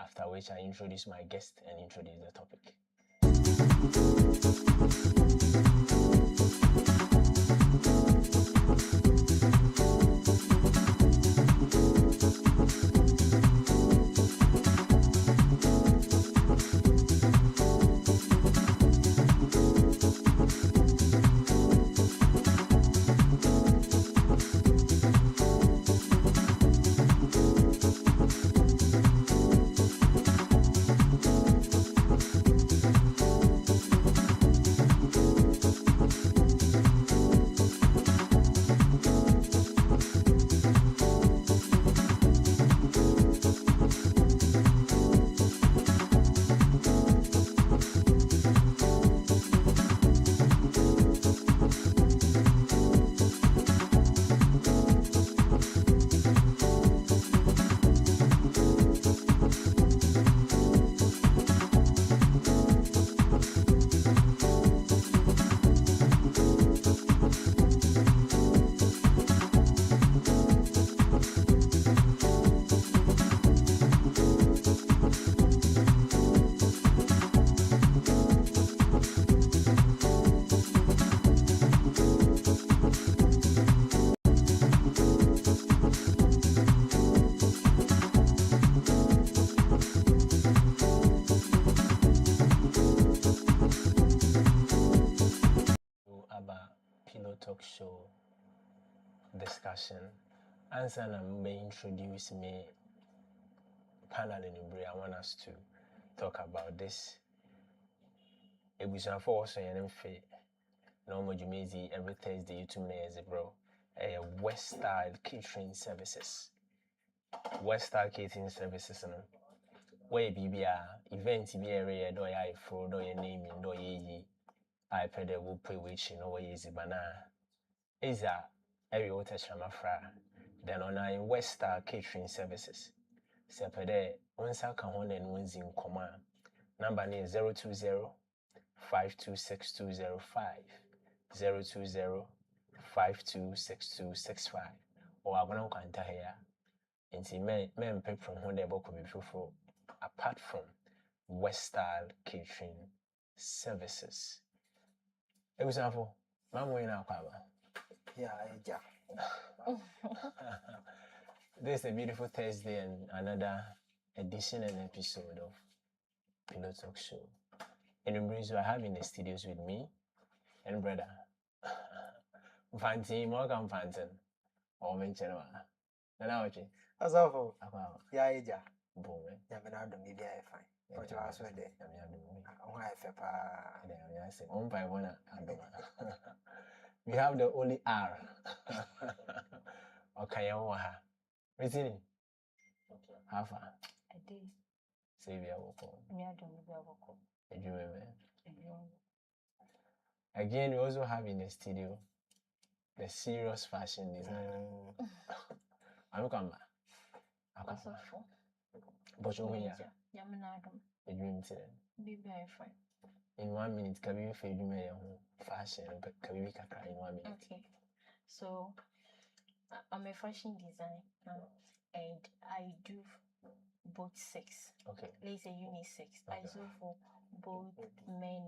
after which I introduce my guest and introduce the topic. Pillow Talk Show discussion. Answer may introduce me panel in Ibri. I want us to talk about this. It was also an fit. Normal Jumazi every Thursday, YouTube as a bro. West Style Catering Services. West Style Catering Services. Where BBA event be area do ya for do your name in do ye. I pay the will pay which no way easy banana. Is a every water shamafra. Then on our West Star Catering Services. Sepede once I can hold and wins in command. Number is 020-526205. 020-526265. Or I'm going to contact here. And see men pay from home they book be fruitful apart from West Star Catering Services. It was awful. Mama, we now Yeah. This is a beautiful Thursday and another edition and episode of Pillow Talk Show. And in Brazil, I have in the studios with me and brother Fanti Morgan Fanton or Menchenoa. And now, As of yeah, boom, Yamanado, maybe I find. But you are so there. We have the only R. Okay, Reasoning. How far? I did. Save your vocal. Again, we also have in the studio the serious fashion designer. I'm coming back. But you're here. A dream today. In 1 minute, can we fade me fashion? But can we cry in 1 minute? Okay. So, I'm a fashion designer and I do both sex. Okay. Let's say unisex. Okay. I do for both men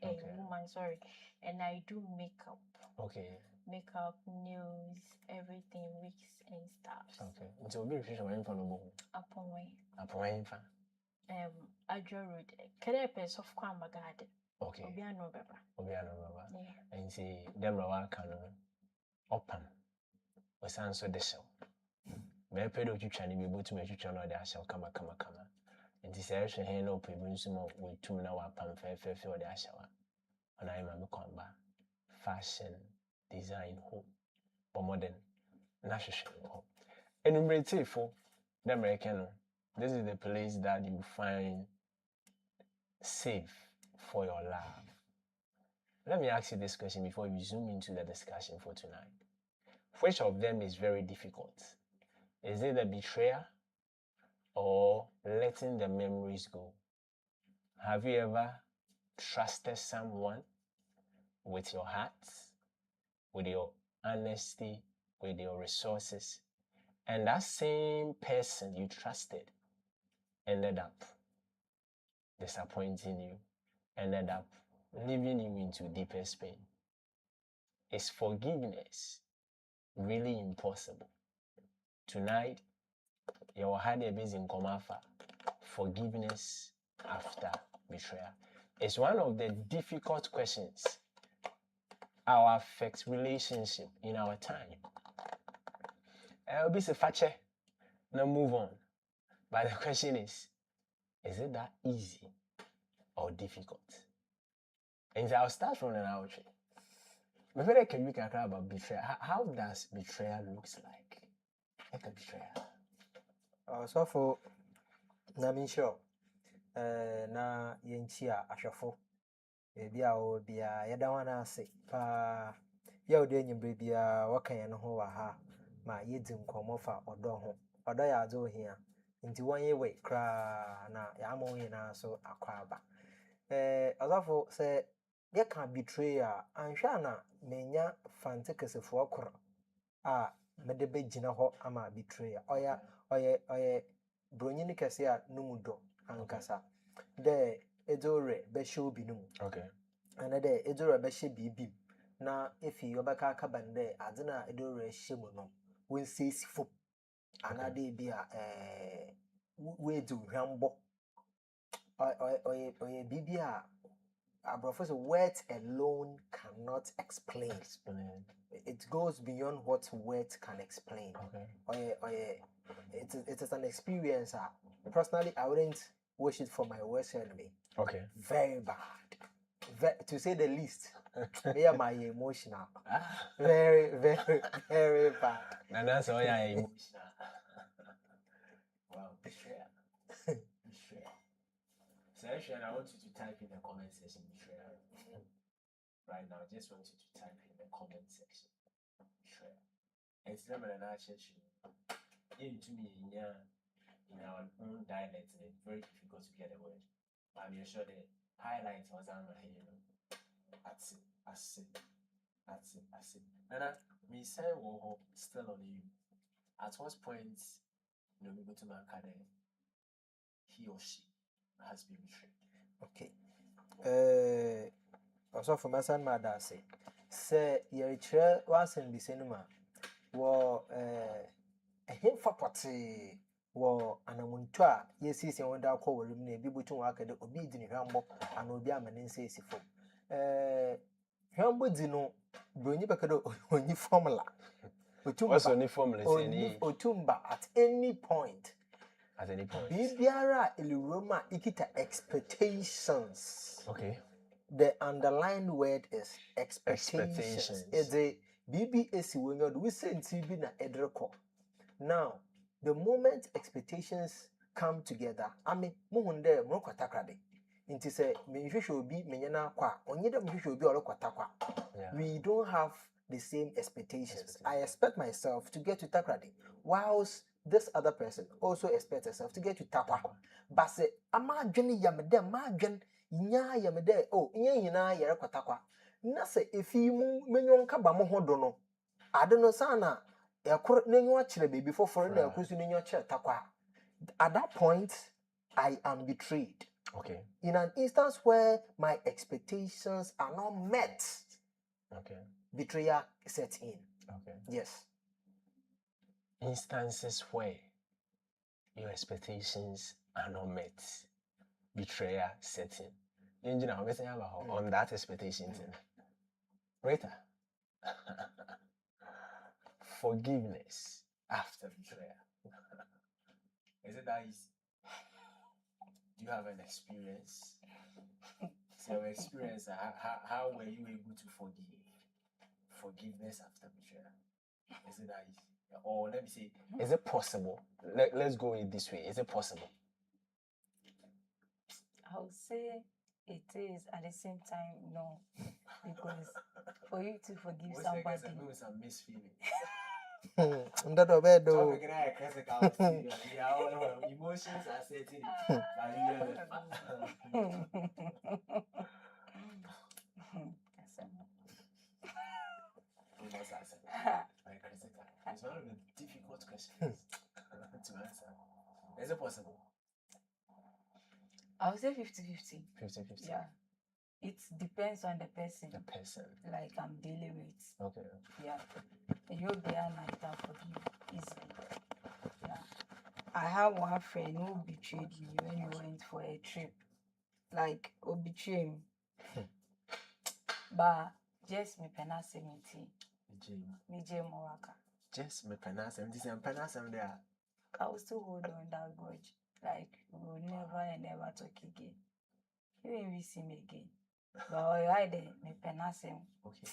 and women, sorry. And I do makeup. Okay. Makeup, nails, everything, wigs and stuff. Okay. So be refresh my info no Upon way. Upon my info. Adjo Road. Can I pay soft cramba garden? Okay. Obiano Baba. Yeah. And see them rawa can open. We sound so the show. Me pedo twitwa ni be botu me twitwa no de ahya kama. Nti se ehwe hen no pe bunsu mo we tum na wa pam fe o de ahya wa. Ona ai ma me kwamba fashion design ho. But modern na hwehwe ho. Enumerative for the American. This is the place that you find safe for your love. Let me ask you this question before we zoom into the discussion for tonight. Which of them is very difficult? Is it the betrayal or letting the memories go? Have you ever trusted someone with your heart, with your honesty, with your resources, and that same person you trusted ended up disappointing you, ended up leaving you into deepest pain? Is forgiveness really impossible? Tonight, your heart is in Komafa. Forgiveness after betrayal. It's one of the difficult questions that affect relationship in our time. I'll be fache, now move on. But the question is it that easy or difficult? And I'll start from an outro. Before I can make a about betrayal, how does betrayal looks like? Like a betrayal. So for Namisho, na yenchia ashafo. Bia o bia yada wana ase pa ya ode nyimbre bia waka ya no ho wa ha ma yedi nkomo fa odo ho odo ya azo hia nti wonye we kra na ya mo hina so akwa aba azafo se ye can betray anhwa na menya fante kesefo okoro a mede be gina ho ama betray oye bronyini kese a numudo ankasa de edore be show binum okay and de edore be she bibim na efi obeka aka bande ade na edore hye mu no won sesifo anade bia we do hwambo oye bibia Professor, words alone cannot explain. It goes beyond what words can explain. Okay. It is an experience. Personally, I wouldn't wish it for my worst enemy. Okay. Very bad. To say the least. Yeah, my emotional. Very, very, very bad. And that's all your emotional. Wow. Betrayal. I want you to type in the comment section betrayal. Right now, I just want you to type in the comment section betrayal. And it's never an action. Into me in our own dialect, and it's very difficult to get a word. But I'm sure the highlight was on my head. That's it. Nana, me say wo still on you. At what point, we go to my academy, he or she has been betrayed. Okay. Also for my son, my dad say your chair wasn't the cinema. War a hint for potty war an amuntua. Yes, is your wonder call room near Bibutu work at the obedient Rambo and Obiaman in Sassy for. Rambo Dino, Brunibacado, only formula. What's only formula? Otumba at any point. At any point. Bibiara Iluroma Ikita expectations. Okay. The underlined word is expectations. It's a BBS when we say TB na edreko. Now, the moment expectations come together, I mean, muhunde mokatakrade. Inti say me should be menyana kwa. Onye dem should be olokotakwa. We don't have the same expectations. I expect myself to get to takrade, whilst this other person also expects herself to get to takwa. But say, ama dwene yamede ma dwen nya yamede oh nya nyina yere kwatakwa. Na say efi mu menyon ka ba mo hodo no. Ade no sana ekor nenyo akire baby for na ekrusu nenyo akire takwa. At that point, I am betrayed. Okay. In an instance where my expectations are not met, okay, betrayal sets in. Okay. Yes. Instances where your expectations are not met, betrayal sets in. You know, on that expectation, Rita. Forgiveness after betrayal. Is it that easy? Do you have an experience? So your experience, how were you able to forgive? Forgiveness after betrayal. Is it that easy? Or let me say, is it possible? Let's go in this way. Is it possible? I would say it is. At the same time, no. Because for you to forgive somebody... some misfeeling. Emotions are setting It's one of the difficult questions to answer. Is it possible? I would say 50-50. 50-50. Yeah. It depends on the person. The person. Like I'm dealing with. Okay. Yeah. You'll be a night and forgive easily. Yeah. I have one friend who betrayed me when we went for a trip. Like, who betrayed me. But just me penna 70. Me J Mowaka. Just me penna 70 and penna 70 there. I will still hold on that grudge. Like, we will never and never talk again. Even we see me again. But why there, me penna 70. Okay.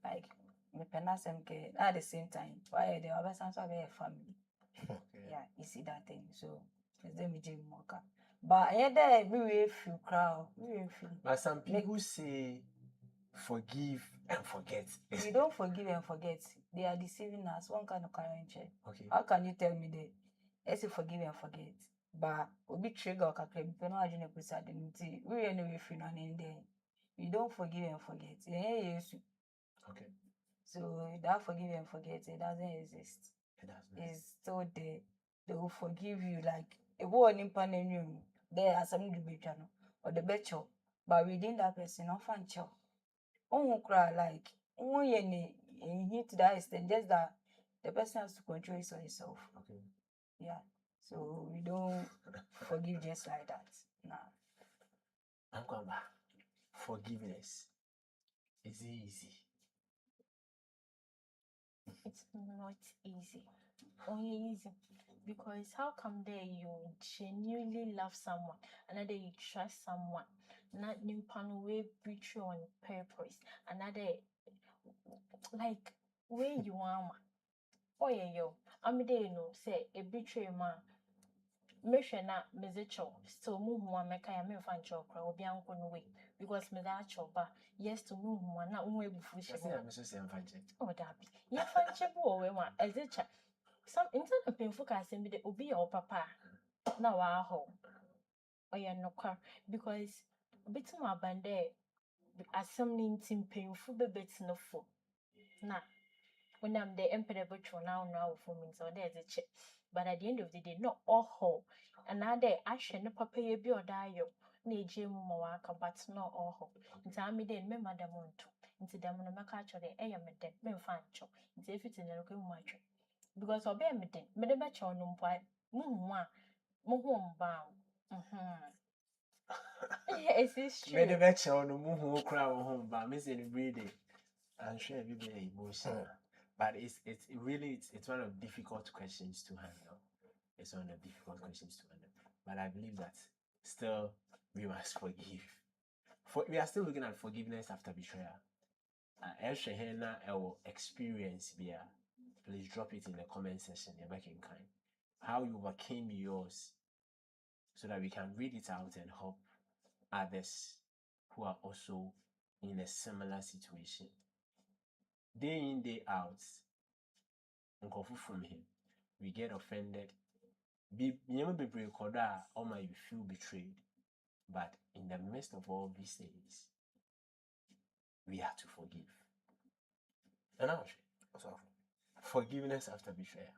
Like, me penna 70 at the same time. Why there, I also have a family. Okay. Yeah, you see that thing. So, it's them J Mowaka. But yeah, there, we will feel crowd. We will feel. But some people say forgive and forget. We don't forgive and forget. They are deceiving us. One kind of current check. Okay. How can you tell me that? I say forgive and forget. But we be trigger kakre. We no ajune kusa denunti. We anyway free no in there. We don't forgive and forget. Okay. So that forgive and forget, it doesn't exist. It doesn't. It's still there. They will forgive you like a boy in panenu. There are some channel or the better. But within that person, no fan chow. Oh, cry like hit to that extent, just that the person has to control it on himself. Okay. Yeah. So we don't forgive just like that. Nah. I'm going back. Forgiveness is easy. It's not easy. Only easy. Because how come there you genuinely love someone, another you trust someone, not new pan way betray on purpose, another like where you are. Oh yeah, yo. I'm there, you know, say a betray man. Mehwe na mezecho still mu hu ameka ya me fan chokra obi anko no way because me da choba yes to mu hu na unwe ebufu I she say I'm so say I'm fine. oh that be ya fan chebu o we ma ezecha some internet painful ka say me de obi ya papa na wa ho oye nokwa because bitu ma bande asem ni ntim painful bebet no fo na when I'm the emperor butcher now for me so there's a check. But at the end of the day, not all. Another action, no papa ye be or die yo. Ne jim mawaka, but not all. Into I made me madam to. Into them on a macacho, the air med dead, men fan chop. Into everything a local macho. Because I'll be a medin, medabacho no pie, moon one, mohom bound. Yes, it's true. Made a betcha on the moon crowd home by missing breathing. I'm sure every day emotional. But it's one of the difficult questions to handle. It's one of the difficult questions to handle. But I believe that still we must forgive. We are still looking at forgiveness after betrayal. Experience here. Please drop it in the comment section. How you overcame yours, so that we can read it out and help others who are also in a similar situation. Day in, day out, from him, we get offended. You feel betrayed. But in the midst of all these things, we have to forgive. And now, forgiveness after betrayal.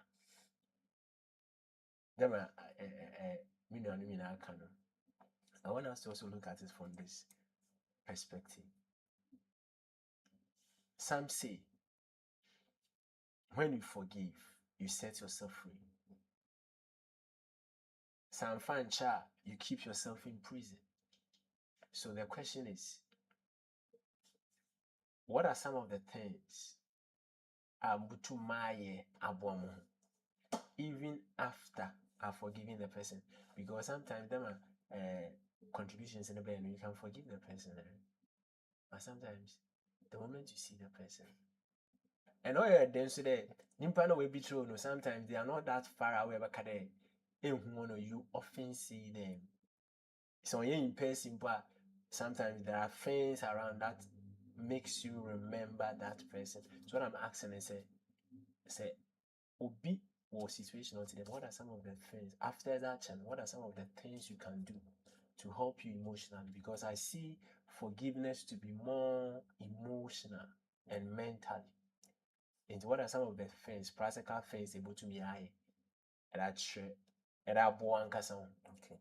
I want us to also look at it from this perspective. Some say, when you forgive, you set yourself free. Some find you keep yourself in prison. So the question is, what are some of the things even after I've forgiven the person? Because sometimes them are contributions in the brain, you can forgive the person. But sometimes the moment you see the person, and all you're then so that will be true, sometimes they are not that far away, but you often see them. So in person, but sometimes there are things around that makes you remember that person. So what I'm asking is say Obi or situation today, what are some of the things after that, and what are some of the things you can do to help you emotionally? Because I see forgiveness to be more emotional and mentally. And what are some of the things, practical things able to be high at that share at that boy and okay.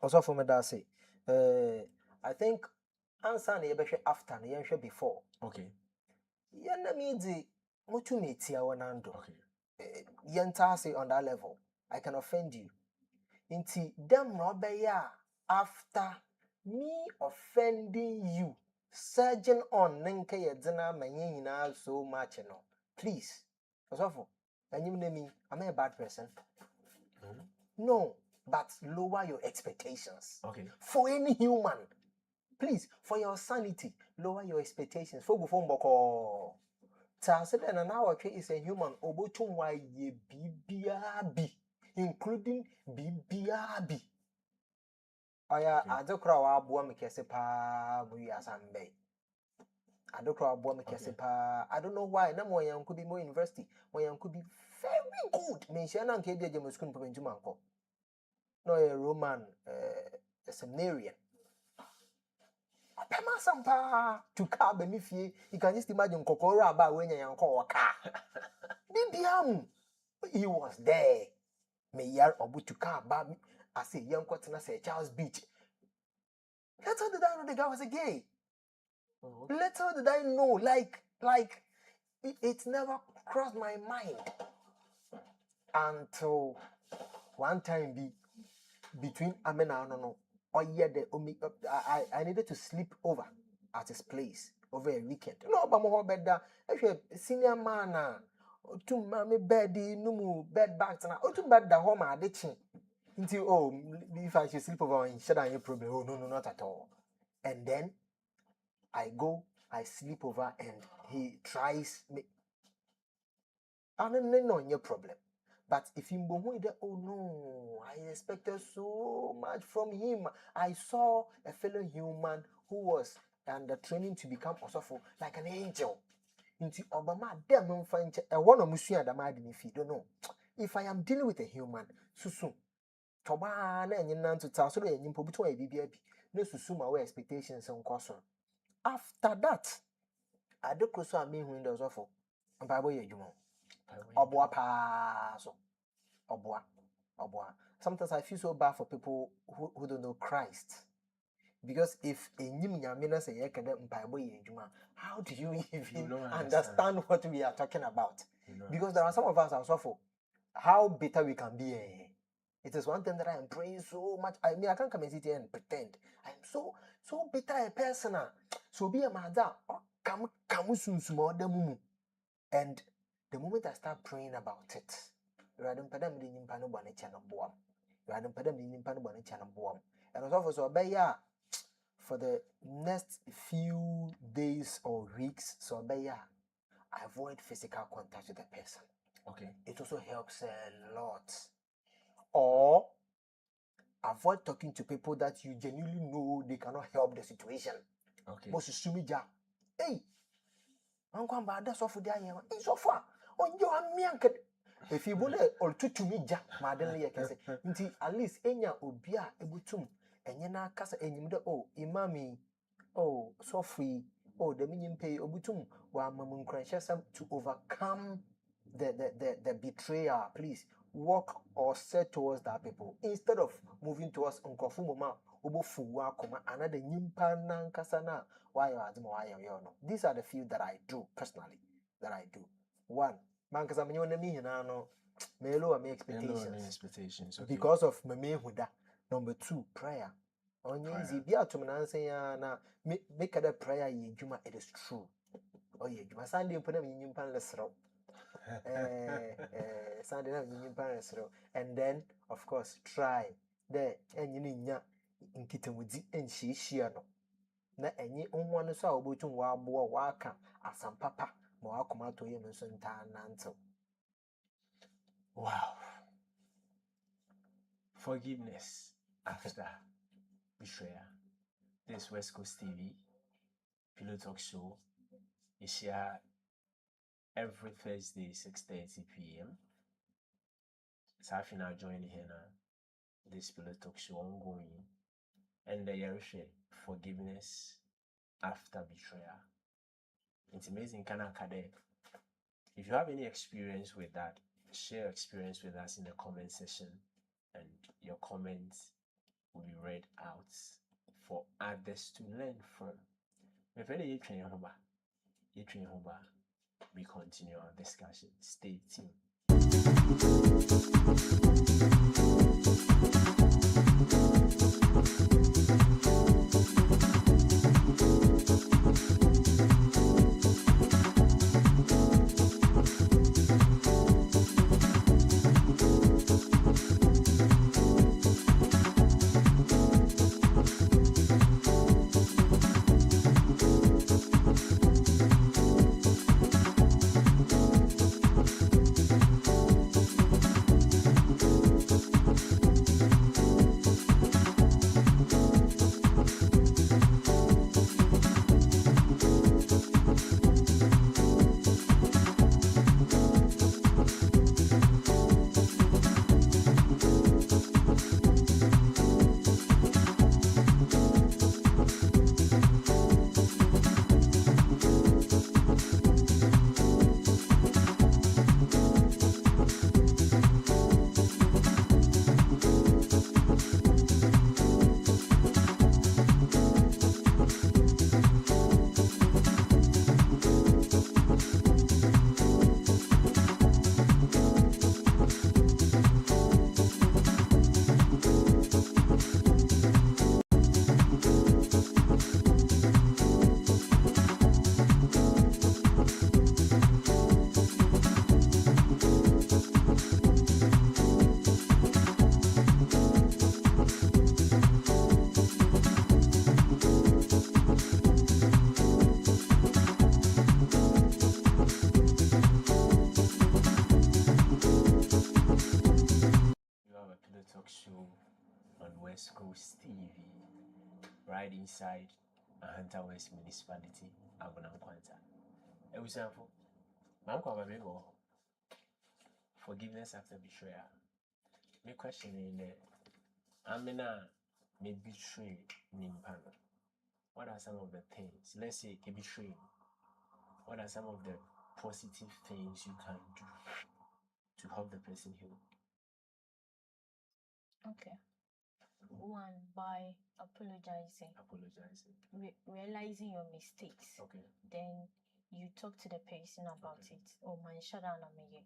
Also for me that say, I think answer na yɛbɛhwɛ after na yɛnhwɛ before. Okay. Yɛna mi dzi mutu metia wonando. Okay. Yɛnta say on that level. I can offend you. Inti dem na ɔbɛyɛ after me offending you, surging on nenke yɛdzena ma yɛn nyinaa so much no. Please. Also for am I a bad person? No, but lower your expectations. Okay. For any human, please, for your sanity, lower your expectations. For before mboko, Tasede na now is a human. Obotum wa ye bibiabi, including bibiabi. Aya adokra wa aboa me kese pa mu yasambe. Adokra wa aboa me kese pa. I don't know why. Na mo yan could be more university. Mo yan could be very good. Mention na nke dia jemo school mpem ntuma nko. No a Roman, a seminarian. Pema sampa to car benefit. You can just imagine Kokora about when you call a car. Bibiam, he was there. Me yar obu to car bab. I say young quarter say Charles Beach. Little did I know the guy was a gay. Little did I know, like it never crossed my mind until one time between Amena no. Or yeah, I needed to sleep over at his place over a weekend. No, but more better. Actually, senior man, to mommy beddy, no bed bags, and I to bed the home at ditching. Until if I should sleep over in shadow, any problem. Oh, no, not at all. And then I sleep over, and he tries me. I don't know your problem. But if him oh no, I expected so much from him. I saw a fellow human who was under training to become also like an angel. Into Obama, dem find a one of Musia Damadi if you don't know. If I am dealing with a human, susu. Toba na nyinan to tell so the nyimpo bitu a BBB. No susu my expectations on course. After that, I do close to me windows of Bible yejumo. Obwa pa so. Obwa. Sometimes I feel so bad for people who don't know Christ. Because if a nyamina say how do you even understand what we are talking about? Because there are some of us are for how bitter we can be. It is one thing that I am praying so much. I mean, I can't come and sit here and pretend I am so bitter a person. So be a mother. And the moment I start praying about it, and also for the next few days or weeks, so avoid physical contact with the person. Okay. It also helps a lot. Or avoid talking to people that you genuinely know they cannot help the situation. Okay. Hey, I'm going back. That's all for the year. It's so far. On your miank. If you want or to me, Jack, Madam, I can say, until at least Enya Obia, Ebutum, and Yana Casa and Imami, so free, the minion pay Obutum, while Mamun Cranchesam to overcome the betrayer. Please walk or set towards that people instead of moving towards Unkofumoma, Obofuwa, another Nimpan Kasana. Why no? These are the few that I do personally. One, because I'm may lower my expectations. Okay. Because of my huda. Number two, prayer. On easy be out to na make a prayer ye juma, it is true. Oh yeah, you must Sunday put them in Panlesro. Sunday in Panlesro. And then of course try there and you need in kitten with the and she no. Na enyi onwanu so a obotum wa aboa wa aka asam papa ma wa koma to yem so nta nantew. Wow. Forgiveness after betrayal. This West Coast TV Pillow Talk Show is here every Thursday 6:30 p.m. So I now join here now. This Pillow Talk Show ongoing. And the Yerishe forgiveness after betrayal. It's amazing, if you have any experience with that, share experience with us in the comment section, and your comments will be read it out for others to learn from. We continue our discussion. Stay tuned. Talk show on West Coast TV, right inside Ahanta West Municipality, Abunam Kwanta. Example, forgiveness after betrayal. My question in there, Amina may betray Nimpano. What are some of the things? Let's say a betrayal. What are some of the positive things you can do to help the person heal? Okay. One, by apologizing, realizing your mistakes. Okay. Then you talk to the person about it. Oh man, shut down on me.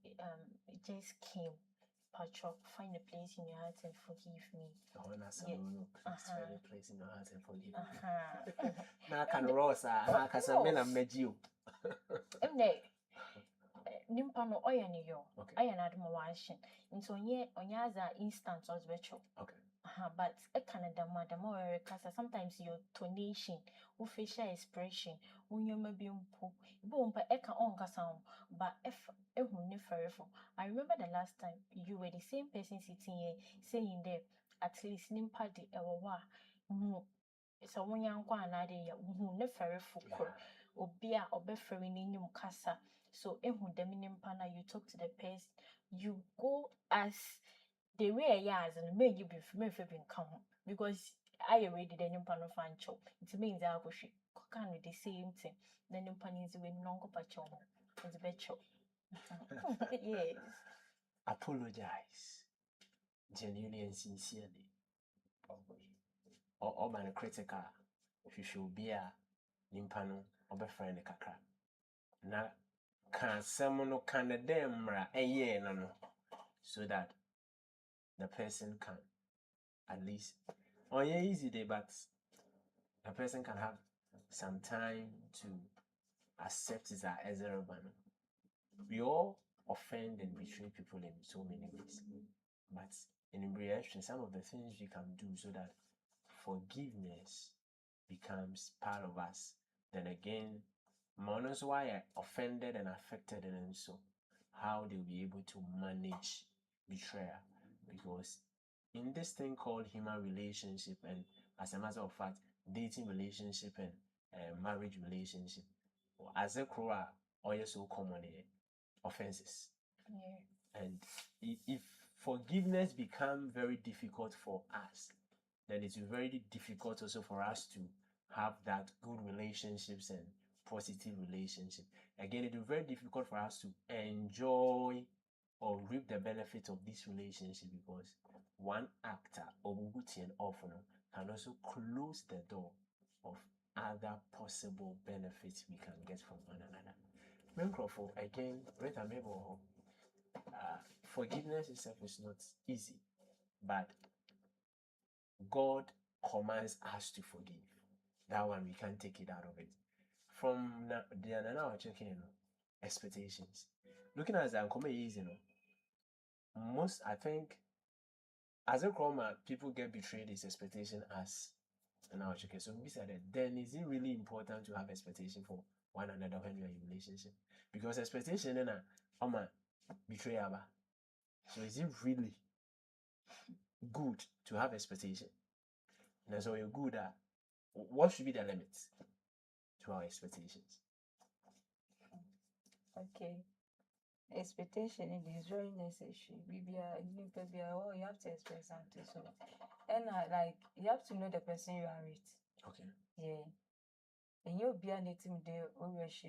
It just came. Patrick, find a place in your heart and forgive me. Find a place in your heart and forgive me. Now can Rosa, nimpa no oya ne yo aya na adom wahye nti onye as a instant was virtual. Okay. But e kana dama we kasa sometimes your tonation, your facial expression, unyoma bi mpo bo mpa e ka on kasa ho but if ehun ne ferefo. I remember the last time you were the same person sitting here saying there at least nimpa de ewa so wonyankwa anade ya hu ne ferefo kor obi a obefere ni nyum kasa. So ehun dem nimpa na you talk to the person, you go as the way and make you be come because I already then nimpa no fan chop. It means I go she can the same thing. Then nimpa is we non go pacho. It's better. Yes. Apologize genuinely and sincerely. Or man critical. If you should be a nimpano or be friend kakra. Na can someone no can the demra no so that the person can at least easy day, but the person can have some time to accept it as a banner. We all offend and betray people in so many ways, but in reaction, some of the things we can do so that forgiveness becomes part of us. Then again, monos why I offended and affected, and so how they'll be able to manage betrayal, because in this thing called human relationship, and as a matter of fact, dating relationship and marriage relationship, as a crow or so common offenses. Yeah. And if forgiveness become very difficult for us, then it's very difficult also for us to have that good relationships and positive relationship. Again, it is very difficult for us to enjoy or reap the benefit of this relationship because one actor or and often can also close the door of other possible benefits we can get from one another. Menkroфo, again, forgiveness itself is not easy, but God commands us to forgive. That one we can't take it out of it. From the now checking expectations. Looking at the uncommon easy, most I think as a chroma, people get betrayed this expectation as now checking. So beside that, then is it really important to have expectation for one another when you're in a relationship? Because expectation in a betrayal. So is it really good to have expectation? And so you're good at what should be the limits to our expectations? Okay. Expectation is very necessary. You have to expect something. So, and like you have to know the person you are with. Okay. Yeah. And you'll be an team there always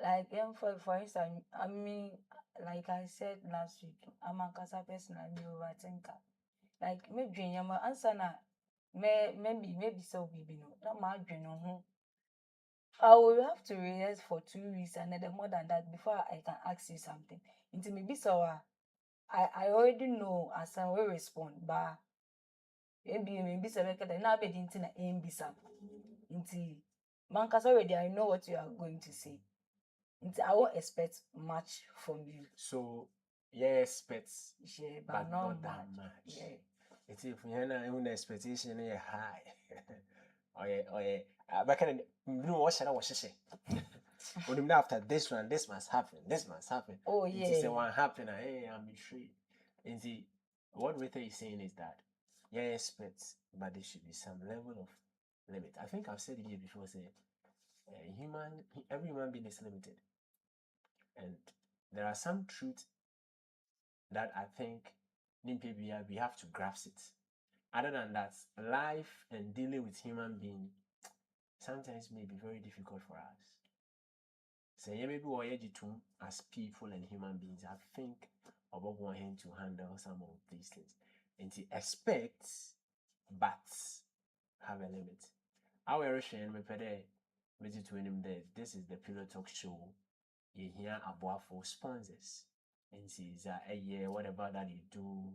like for instance, I mean, like I said last week, I'm a casa person and you overthinker. Like maybe I'm answer na maybe so baby no. Not my dream no. I will have to rehearse for 2 weeks and then more than that before I can ask you something. Into maybe so I already know as I will respond, but maybe so because now be into na bisa. Into Mankas already I know what you are going to say. Into I won't expect much from you. So yeah, expects, Yeah, but not that much. much. Yeah. It's if we have an expectation high. Oh yeah. Back in what should I was when after this one, this must happen. This must happen. Oh It is the yeah. one happen. Hey, I'm betrayed. And see, what Rita is saying is that yeah, expects, but there should be some level of limit. I think I've said it here before. Say, every human being is limited, and there are some truths that I think we have to grasp it. Other than that, life and dealing with human beings sometimes may be very difficult for us. So yeah, maybe we're as people and human beings, I think about wanting to handle some of these things. And to expect, but have a limit. Our sharing me pede visit to him there. This is the Pillow Talk Show. You hear about for sponsors. And says a year, whatever that you do,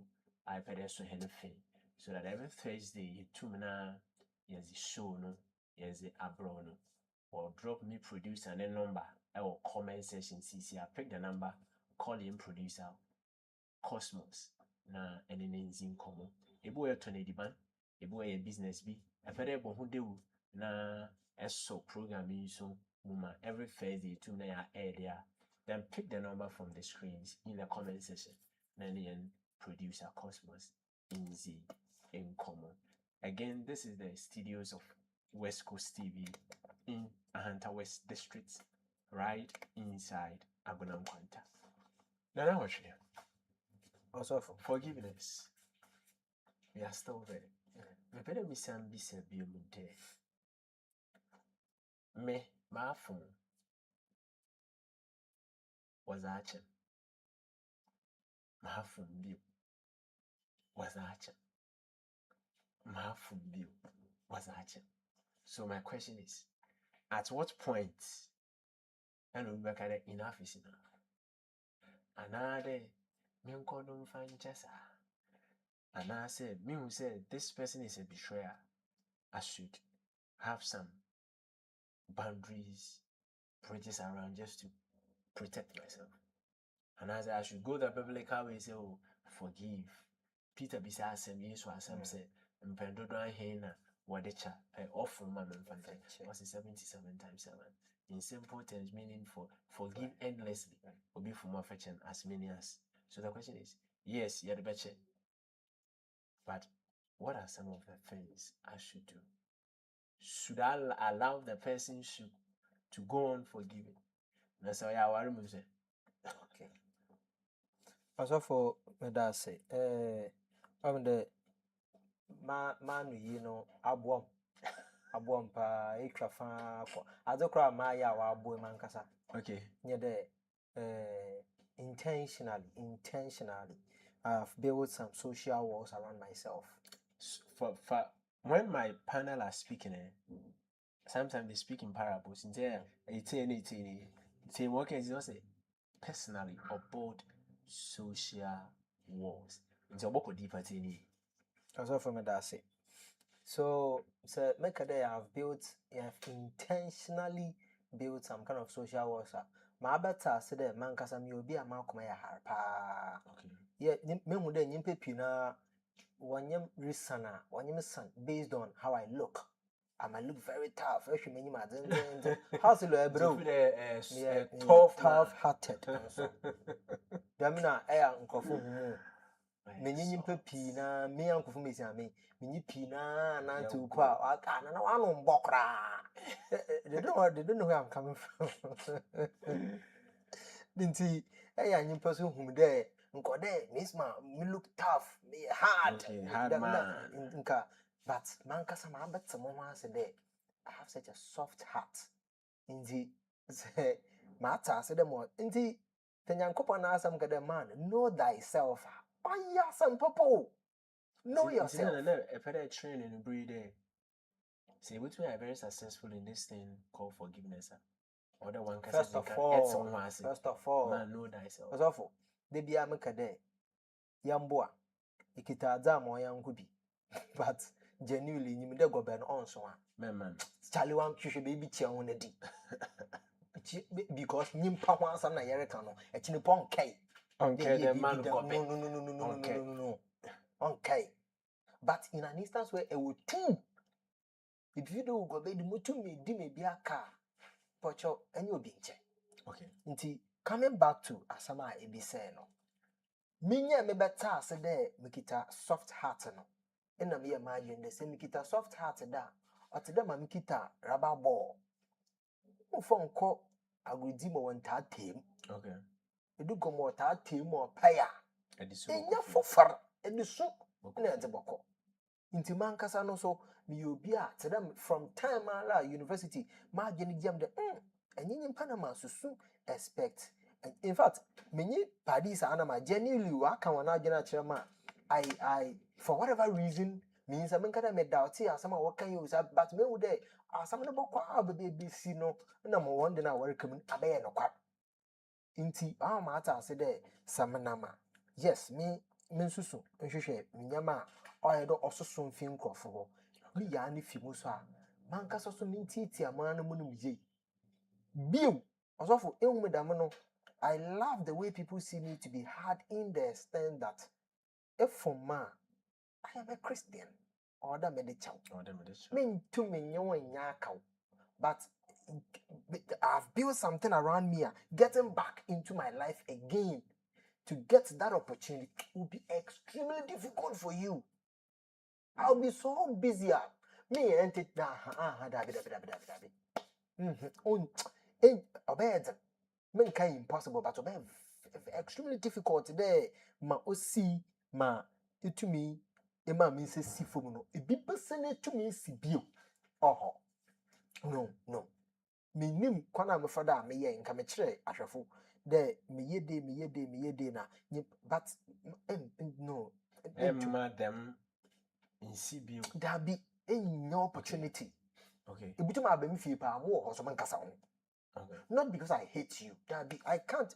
I pede so anything. So that every Thursday you tune na yes the show no, yes the abroad no. Or drop me producer and a number or comment section CC. I pick the number, call him producer Cosmos. Na any names in common. A boy to a demand, a boy a business be a better who do na a so programming so muma every Thursday to na air there. Then pick the number from the screens in the comment section. Then producer Cosmos in common. Again, this is the studios of West Coast TV in Ahanta West District, right inside Agunam Kwanta. Now, Also for forgiveness. We are still there. Me better me some be said be me my phone was action. My phone view was action. My phone view was action. So my question is, at what point and we back at enough is enough? Another me don't find just and I said, me who said this person is a betrayer, I should have some boundaries, bridges around just to protect myself. And as I should go the biblical way, say, oh, forgive. Peter beside some years or some say, and Pendodra Hena, what the chat, I offer my infant, was 77 times 7. In simple terms, meaning for forgive endlessly, or be for more fetching as many as. So the question is, yes, you're the better. But what are some of the things I should do? Should I allow the person to go on forgiving? That's how I want to say. okay. Also for me that say I'm the man you know abuam pa etwa fa ko ade kra ma ya wa abo man kasa Okay. nye de intentionally, I've built some social walls around myself. For when my panel are speaking, sometimes they speak in parables. In there, it's what can you say? Personally, or both social walls. It's a book deeper thing. Also from that's it. So make a day I've intentionally built some kind of social walls. My better said that man kasa mi obi a man kuma ya harpa. Okay. Yeah, me mu de nyimpe pina wanyem risana, wanyem san based on how I look. I might look very tough. How's it, bro? Tough-hearted. Damina, uncle Many nyimpa pina, me uncle Missy, me pina, and to qua, I can't, and I don't bokra. They don't know where I'm coming from. Didn't see a young person whom there, Uncle there, Miss Ma, me look tough, me hard, hard man. But man, cause I'm but some once a day. I have such a soft heart. Indeed, say, Mata said the more. Indeed, the young couple now some kind of man. Know thyself. Oh, yeah, some people. Know yourself. A better training in breed. See, which we are very successful in this thing called forgiveness. Other one can First of all, man, know thyself. What's awful? They be a make a day. Yamboa. Ikita dam or young kubi. But genuinely, you may go burn on so one. Man. Charlie one should baby chair on the deep. Because Nimpa wants some Nayarekano, a chinipon K. Okay, the man no. Okay. But in an instance where a would team, if you do go baby mutu me, di me be a car, pocho, and you'll be check. Okay. Inti coming back to Asama Ebiseno. Minya me better say there, Mikita soft heart no. And I may imagine the same Mikita soft heart da, or to them a Mikita rubber ball. Phone call a good demo one tat team. Okay. You do go more tat team or paya. And your for far and the soup. Nan's a boko. Into Mancasano so me be at them from time university, margin jam the and in Panama so soon expect. And in fact, many paddies anama genuinely work on our general chairman. I for whatever reason means I'm gonna make doubt here some what can use but me would day some of the book baby see no number one then I welcome a bear no quap. Inti our matter said there some nama. Yes, me susu and shushe minyama or I don't also soon film for me yani fimusa mankas also mean tea a man munum ye. Bill also for ilmedamano. I love the way people see me to be hard in the extent that if for ma, I am a Christian or the medical. Mean to me, you and yakao. But I've built something around me, getting back into my life again to get that opportunity will be extremely difficult for you. I'll be so busy. Me and it men kind impossible, but extremely difficult today. Ma osi ma to me, a man means a see for no. It be person to me see bio. Oh, no. Me nim kwana me fada me ye nka me kire ahwefo de me ye de na but no madam in CBO there be no opportunity. Okay. It between my baby fee pa mo ho so man kasa. Okay. Not because I hate you. I can't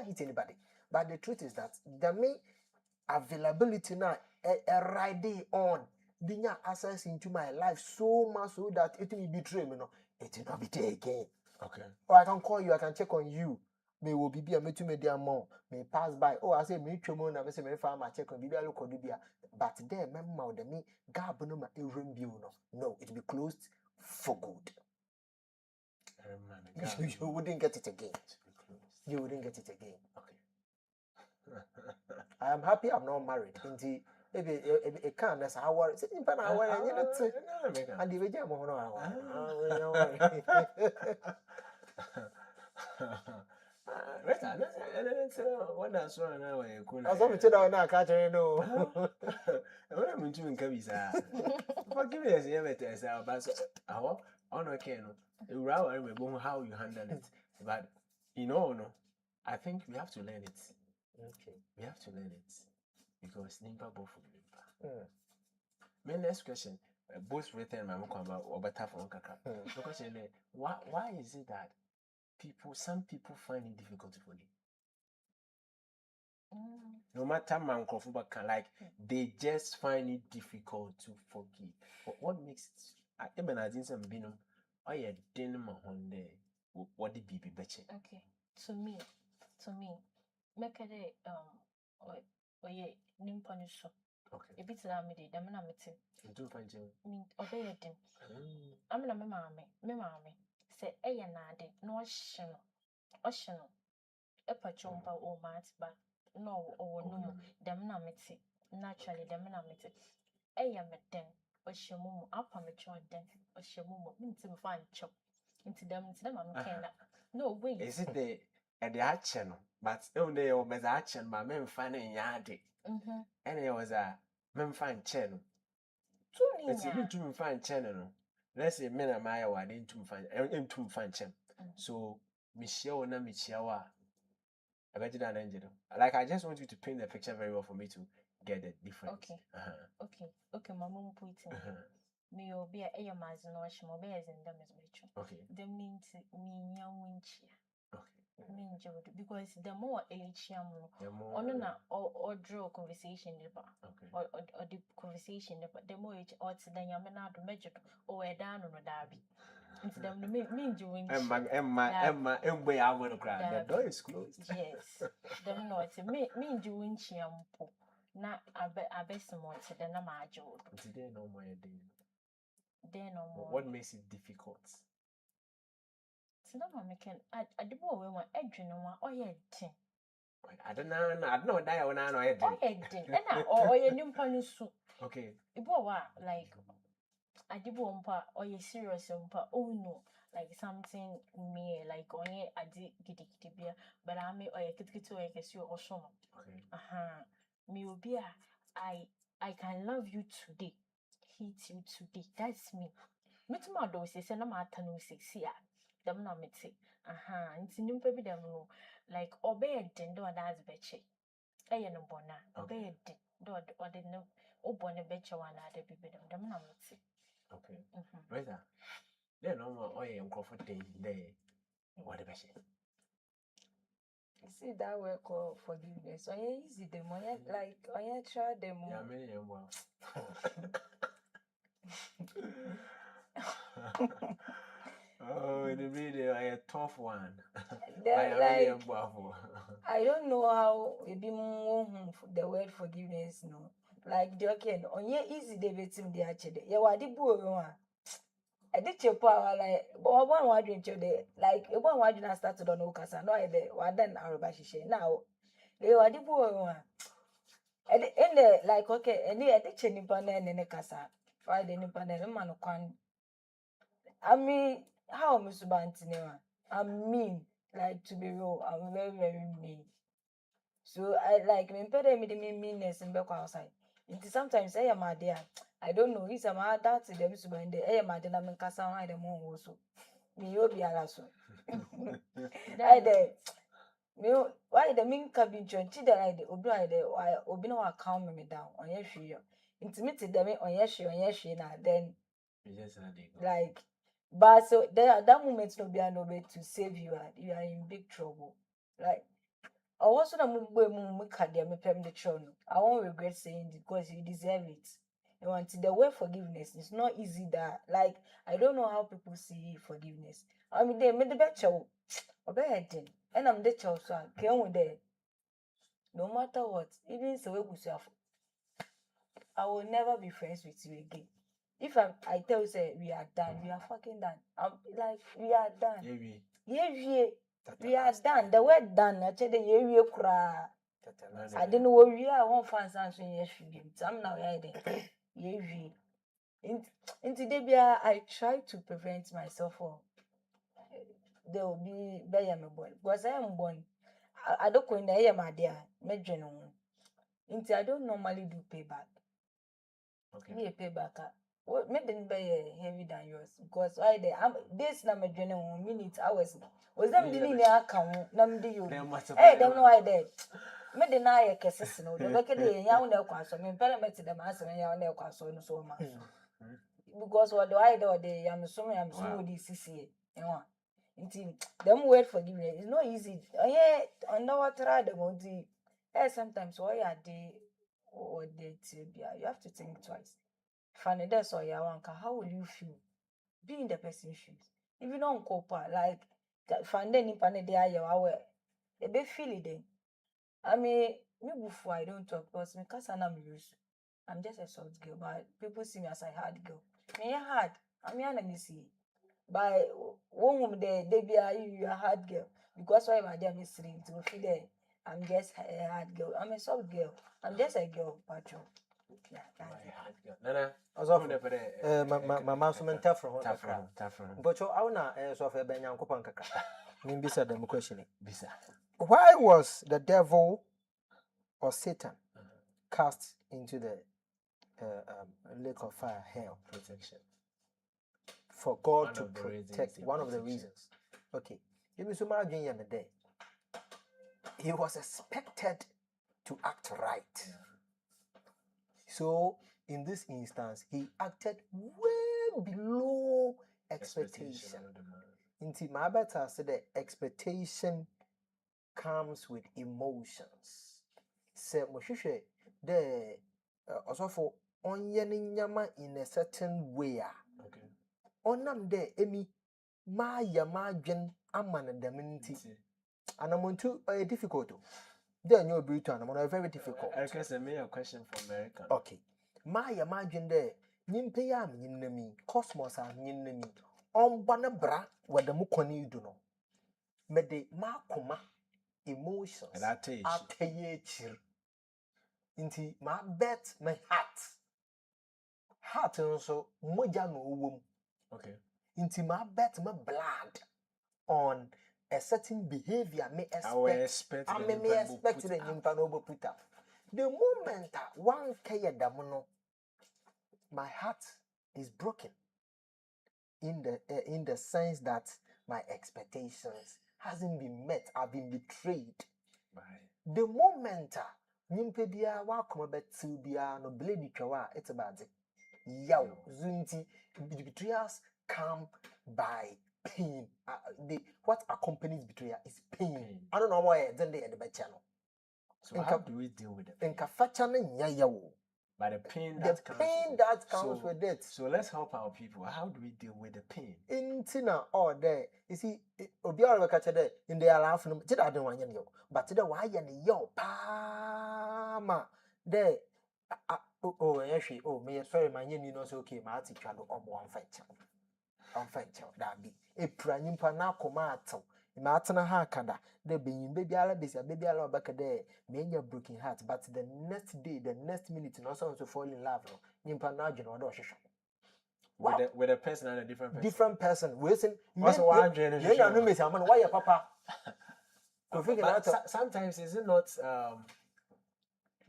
hit anybody. But the truth is that the main availability now riding on the access into my life so much so that it will betray me. No, it will not be there again. Okay. Or I can call you, I can check on you. May will be a meeting media more. May pass by. Oh, I say me chumon, I say me farm, I check on Bibia look or Bibia. But there, member the me gabunuma no, it will be closed for good. You wouldn't get it again. You wouldn't get it again. Okay. I am happy I'm not married. Indeed, maybe it can't as I worry. Sitting for an hour and the veggie what that's one hour. I was over to now catching no. What I'm doing, Kabisa. Forgive me as you ever tell us about our honor can. How you handle it, but no, I think we have to learn it. Okay. We have to learn it because nimpa both of nimpa. Mm. My next question, both written my mukamba or better for kakra. The question is, why is it that some people find it difficult to forgive? No matter man can like they just find it difficult to forgive. But what makes it? I didn't say bino. I didn't mahonde. What did be better? Okay. To me, make it oye nimpa ni so. Okay. A bit la me de dam na mete. Do find you. Me obey dem. Am na me maame. Say eye na ade no ohye no. Epa chompa o mat ba no o no dem na mete. Naturally dem na mete. Eye me den ohye mumu apa me cho den ohye mumu. Nti me fa ncho. Nti dem am ken na. No wait. Is it the action? But only o me action but me find in yard. And it was a men find channel. It's a bit to find channel. Let's say men are my word into find channel. So Michelle na Michelle. I bet you that angel. Like I just want you to paint the picture very well for me to get the difference. Okay, my mom put it in. Me will be a Yamaz no shimo bears in them as much. Okay. Them means me young winchia. Okay. Mean because the more HM on or draw conversation or the conversation the more or then Yamana to measure or a down on a derby. It's them mean doing Emma, I want to cry. The door is closed. Yes. Them know it's mean doing chiampo. Na I best more to the Namajo. Today no more day. Then no more. What makes it difficult? So no man can I do we want Edwin or your tin. I don't know that I know it. Oh yeah, or your new panisu. Okay. Like I did umpa or you serious umpa. Oh no, like something me like on ye I did giddy beer, but I may or you could get to a guess you or so. Okay. Me will be I can love you today, hate you today. That's me. Meet my dose is an amatan who six here. Them not me say. It's new baby them no. Like obey a din do that's betchy. No bona. Obey a din do or the no. Oh bonnet betcha one other baby them not me say. Okay. Right there. Then no more oil and comfort day there. What the best? You see that word called forgiveness. Oh yeah, easy them. Oh yeah, like oh yeah, try them. Yeah, many well. Oh, the video a tough one. Like I don't know how it be more the word forgiveness. No, like the okay. On yeah, easy they bet him the actually. Yeah, what the boy one. I did your power like but one word drink like one word I started on Okasa. No, I did what then Arabashishe. Now they were the boy one. And the like okay, and the addiction nipa and the casa. Friday nipa and man kwan. I mean, how Mr. Bantinewa? I'm mean, like to be real, I'm very, very mean. So I like me the meanness in back outside. It sometimes I am my dear. I don't know, it's a matter to them to be in the air, my dynamic casa, I the moon also. Me, you'll be a lasso. I there. Me, why the mean cabin church, the idea, why Obino calm me down on your shoe. Intimated them on your shoe, now then. Like, but so there at that moment no be no way to save you are in big trouble. Like I also na me the children. I won't regret saying it because you deserve it. You want the word forgiveness. It's not easy that like I don't know how people see forgiveness. I mean they made the better obey and I'm the child so I came with there. No matter what, even so I will never be friends with you again. If I tell you say we are done, we are fucking done. I'm like we are done. Yeah, we are done. The word done. I tell you, I didn't know we are one fans answering yes. I'm now yeah. In today, I try to prevent myself from there will be better me born because I am born. I don't go in the my dear. I don't normally do payback. Okay. Me a payback. what made them be heavy than yours because why they this na me dwene 1 minute hours was them the ni aka ho na me you them no why they me de na ye kesese no de beke de nya wo na kwaso me pere me te dem asem nya wo na kwaso no so ma because what do I do they am so the CCA them word forgiveness it's not easy yeah under what try them on sometimes why are they or they you have to think twice. Funny that's all you want. How will you feel? Be in the person's shoes. If you don't cope, like find any panel there, you are a bit feel it then. I mean, me before I don't talk because me I'm used. I'm just a soft girl, but people see me as a hard girl. Me a hard. I'm here and see. But one woman they be you a hard girl because why my jam is three to feel there. I'm just a hard girl. I'm a soft girl. I'm just a girl, patron. Yeah, Nana, also mama so menta from but I wanna so for ben yankopon kaka me bisa them question bisa. Why was the devil or Satan cast into the lake of fire, hell? Protection. For God to protect. One of the reasons. Okay. Give me some more in the day. He was expected to act right. Yeah. So in this instance, he acted way below expectation. Inti my better said the expectation comes with emotions. Say Moshishe the also for onion nyama in a certain way. Okay. Onam de emi ma dwen amana daminti. And I'm on too difficult. Then you're Britain, I'm very difficult. I guess I made a question for America. Okay. Ma dwen de nyimpe ya nyinemi cosmos a nyinemi ombana bra wada mukoni do no. Mede ma koma emotions. And I tell you. Inti ma bet my heart also moja no wom. Okay. Inti ma bet my blood on a certain behavior me expect. I may expect the nyimpa no put up. The moment that one kaya damono, my heart is broken. In the sense that my expectations hasn't been met. I've been betrayed. Right. The moment nyimpe bia wa koma betu bia no blade twa it's about it. Yow zunti betrayals come by pain. What accompanies betrayal is pain. I don't know why then they the channel. So how do we deal with it? Inka fachane nyayawo. By the pain that comes with it. So let's help our people. How do we deal with the pain? Intina all day. You see, Obiara catch there in the laugh no did I don't want you. But today why you yo pa there actually me sorry my you know so okay my teacher do on fight that be a pranimpa na koma ato ma atena ha kada the baby ala besi baby ala back there me broken heart but the next day the next minute no so fall in love no nimpa na adwene odo hwehwe with a person and a different person we say also why adwene you know me say man why your papa sometimes is it not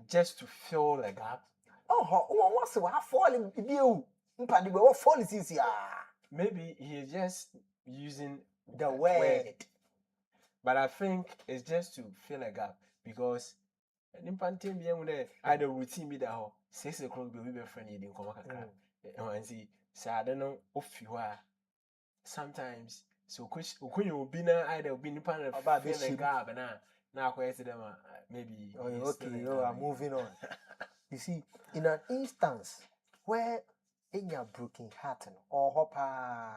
just to fill a gap? What's what falling you mpa de we fall is here. Maybe he is just using the word. But I think it's just to fill a gap because either routine be that 6 o'clock be with friend you didn't come back. And see, so I don't know if you are sometimes so you be either be nipa about fill a gap and now question them maybe I'm moving on. You see, in an instance where in your broken heart or hopa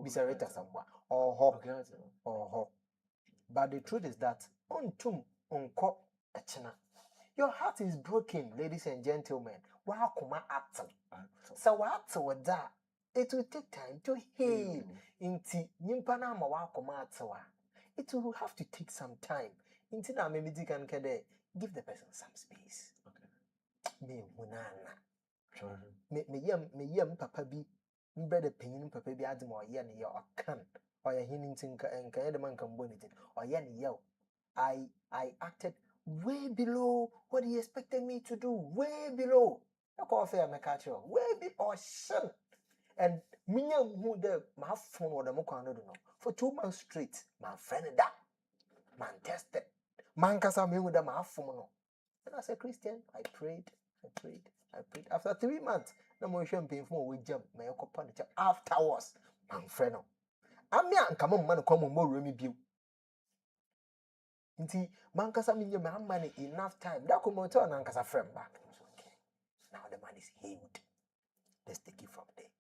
bisareta someone or hop. But the truth is that unko echina. Your heart is broken, ladies and gentlemen. Wa kuma atom. So what with that? It will take time to heal. Inti nyimpa na ma wa kuma atwa. It will have to take some time. Inti na maybe can give the person some space. Okay. Me munana. Me yam papa bi brother pain papa bi adem o ye ne ye okan o ye hin ntinka enka ye de man kan bo ne tin o ye ne ye I acted way below what he expected me to do, way below. I call fair me catch you. Where be or son? And me who the my phone or the mokano no for 2 months straight. My friend that man tested. Man kasa me with the my phone no. And as a Christian, I prayed. After 3 months, no more champagne for we jump. My upon the afterwards, my friend. I'm young, come on, man, come on, more room view. Nti man kasa me money enough time. That come on turn and kasa friend back. Okay. Now the man is healed. Let's take it from there.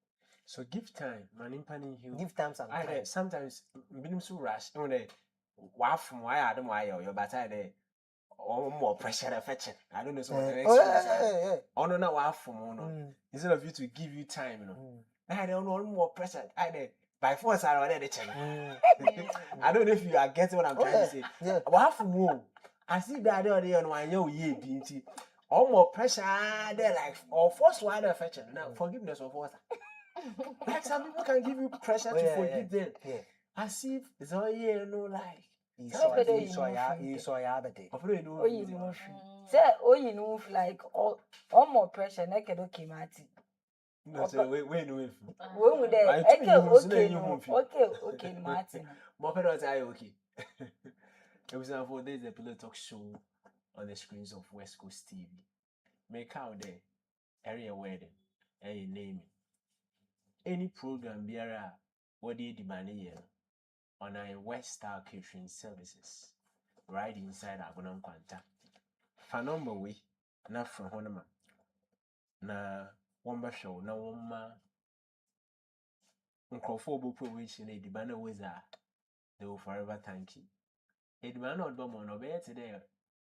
So give time, man. Impani heal. Give time some time. Sometimes minimum so rush. When they from why I don't why your but I there. Or more pressure affection. I don't know so much. Oh no, now from no. Instead of you to give you time, you know. I don't know more pressure. I by force I already channel. I don't know if you are getting what I'm trying to say. Yeah. What from more? I see that the other on one ye binti. All more pressure there like or force why the affection. Now forgiveness of what? Like some people can give you pressure to forgive them. Yeah. As if it's all like. You saw ya bete. Say, like all more pressure. Naked okay, Marty. No, so wait, no. When would they? Okay, Martin. More better than okay. It was for there's a pillow talk show on the screens of West Coast TV. Make out there, area wedding, any name it. Any program biara what they demand here on our West Star Catering Services, right inside Agonam Quanta. Fanomba we, not from Honama. Na wamba show na wama uncrophobal provision a demand wizard. They will forever thank you. A demand not bomb on obey today.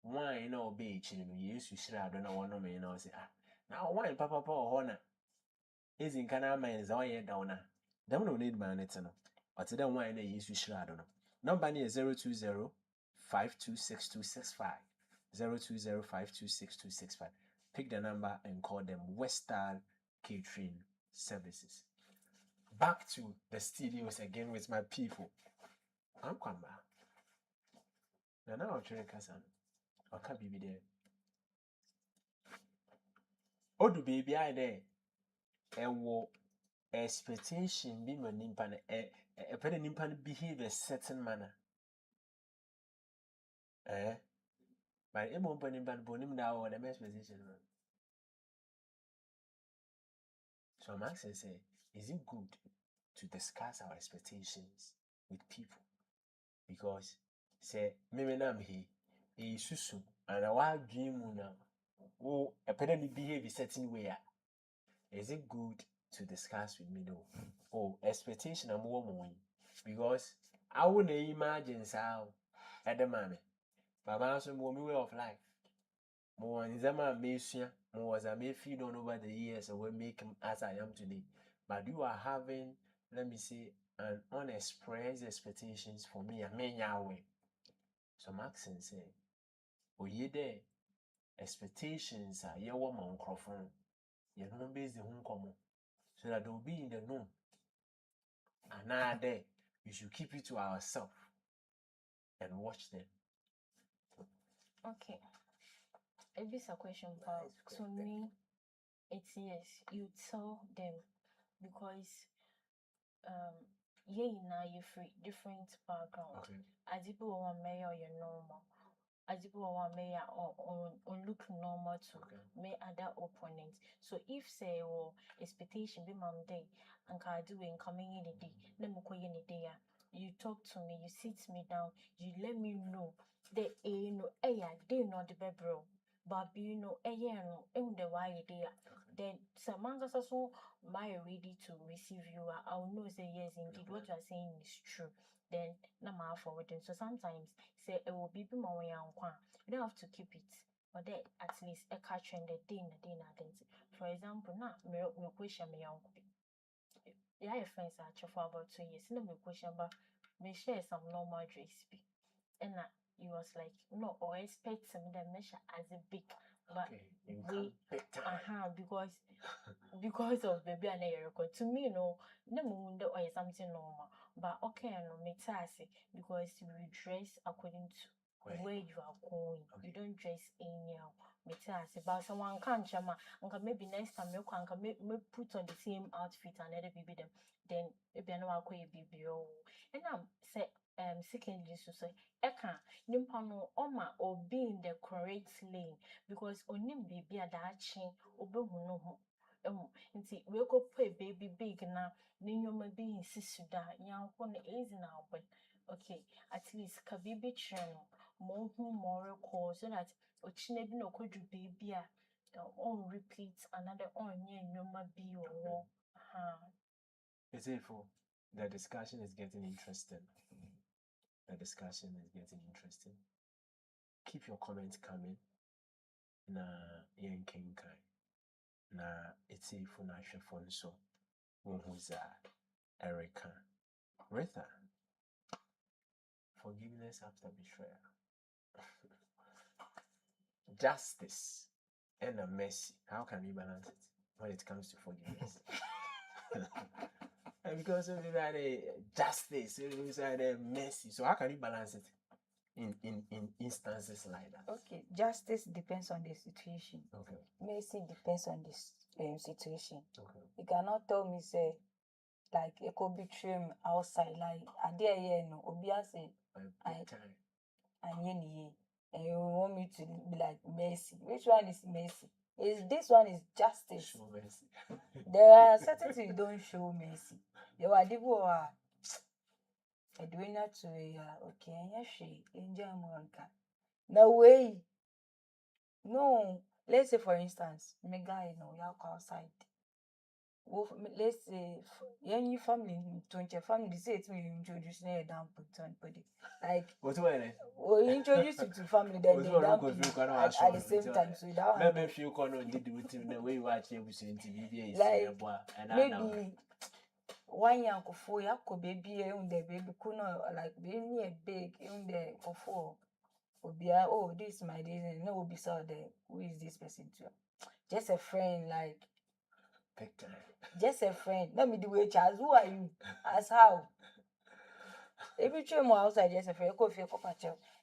Why no obey chin yes you should have done one no man or say now why papa honor is in Canada mines all year downer. Them no need man it's no. But today why no yes you should have done. Number near 020 526265 020526265. Pick the number and call them Western Catering Services. Back to the studios again with my people. I'm Kwamba. Now I'm trying to I can't be there. Oh, do baby I there? Expectation be my nimpan a pen nimpan behave a certain manner. But it won't put him back bonim now or the best position. So I'm asking, say, is it good to discuss our expectations with people? Because, say, maybe I'm here, a susu, and a wild dream now. Oh, a penny behave a certain way. Is it good to discuss with me? No. Oh, expectation I'm more because I wouldn't imagine how at the moment. But I'm also more way of life. More in Zama Mason, more as I may feed on over the years and will make him as I am today. But you are having, let me say, an unexpressed expectations for me. I mean, Yahweh. So Maxine said, oh, ye there, expectations are your woman microphone. You know, based the home common. So that they'll be in the know. And now there, we should keep it to ourselves and watch them. Okay. It is a question, but to me, it's yes. You tell them because now you free different background. Okay. As you go on mayor, you're normal. As you go on mayor on look normal to may other opponents. So if say expectation be mom day and can do in coming in the day, let me call you in the day. You talk to me, you sit me down, you let me know that they know the bebro. But you know, the why they are. Then some man so my ready to receive you. I'll know say yes indeed what you are saying is true. Then na ma forwarding. So sometimes say it will be more you don't have to keep it. But then at least a catch in the day identity. For example, now me question me yeah, friends are for about 2 years. No me question but me share some normal dress. And he was like, no, or expect some of the measure as a big, but because of baby and record. To me, no wonder or something normal. But okay, no, me because we dress according to where you are going. You don't dress anyhow. me tell us about someone can't chama, and maybe next time you can me put on the same outfit and let it be them. Then maybe I know I'll call you baby. And say secondly so say eka nimpa no oma obi in the correct lane because onim baby adachi obehu no ho nti we go pay baby big na ne nyoma bi insist da yanko na easy na oben okay at least ka baby channel mo hu more recall so that ochine bi no kodru baby a on repeat another on nyoma bi wo It's it for the discussion is getting interesting. The discussion is getting interesting. Keep your comments coming. Na yen kenkai. Na it's it for na phone so. Who's Erica. Ritha. Forgiveness after betrayal. Justice and a mercy. How can we balance it when it comes to forgiveness? And because of that justice, it's mercy. So how can you balance it in instances like that? Okay, justice depends on the situation. Okay. Mercy depends on this situation. Okay. You cannot tell me say like it could betray me outside like I dare you no obia say and you want me to be like mercy. Which one is mercy? This one is justice. Show mercy. There are certain things you don't show mercy. You are the boy. I doing that to okay, and she enjoy America. No way. No. Let's say for instance, me guy you outside. Let's say any family, 20 family say it me introduce me damn put on body. Like What's what? we introduce you to family then they damp at the same time. So that let me feel corner did the way you watch every TV like maybe 1 year for ya ko baby on the baby kuno like being a big in the for obia oh this my day no will be so there who is this person to just a friend like just a friend let me do it as who are you as how every time outside just a friend coffee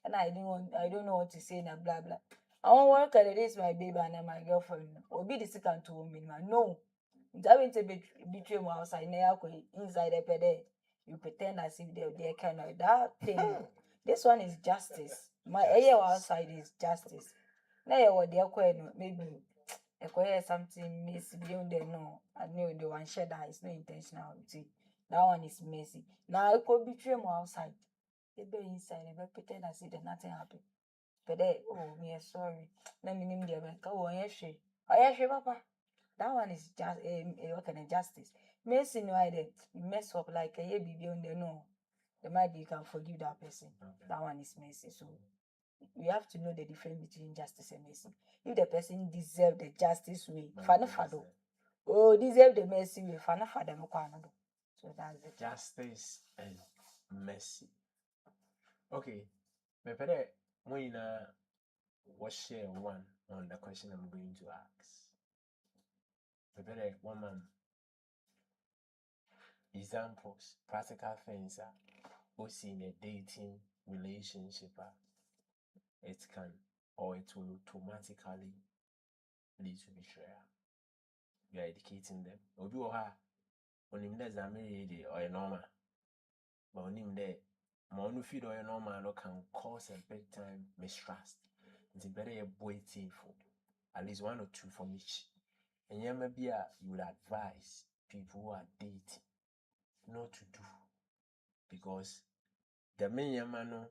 and I don't know what to say and blah blah I won't work at this my baby and my girlfriend or be the second to woman no. That to betray me outside inside the pede. You pretend as if they're kind of that thing. This one is justice. My area outside is justice. Now what they're maybe acquire something miss beyond the no. I knew the one shed that is no intentionality. That one is messy. Now I could betray me outside. They be inside, they pretend as if nothing happened. Pede, oh me sorry. Let me name the bank. Oh yes, papa. That one is just what kind of justice. Mercy no idea. You mess up like a year beyond the no. The might be you can forgive that person. Okay. That one is mercy. So we have to know the difference between justice and mercy. If the person deserves the justice way, fado. Oh, deserve the mercy way, fado. So that's it. Justice and mercy. Okay. My pede when what share one on the question I'm going to ask. Better woman examples, practical things also in a dating relationship it can or it will automatically lead to betrayal. You are educating them. Obi oha on him there's a married or a normal. But on him there no feed or a normal no can cause a big time mistrust. It's better a boy for at least 1 or 2 from each. And maybe you would advise people who are dating not to do because the main yamano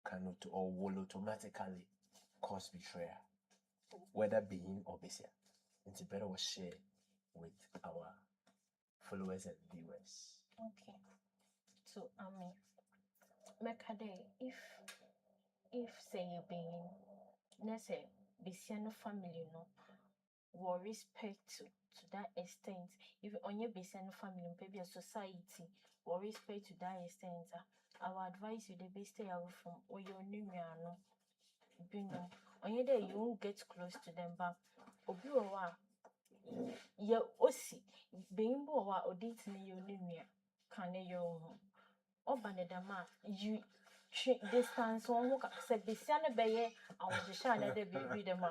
cannot or will automatically cause betrayal, whether being or being. It's better we share with our followers and viewers. Okay. So make a day if say you being let's say be family no will respect to that extent. If on your base and family, maybe a society will respect to that extent, I will advise you to stay away from or your new no. On your day you won't get close to them, but obiwa ya osi being boa or dating your new can your obanedama you distance one look said Bisiana Baye, I was a shine at the baby the ma.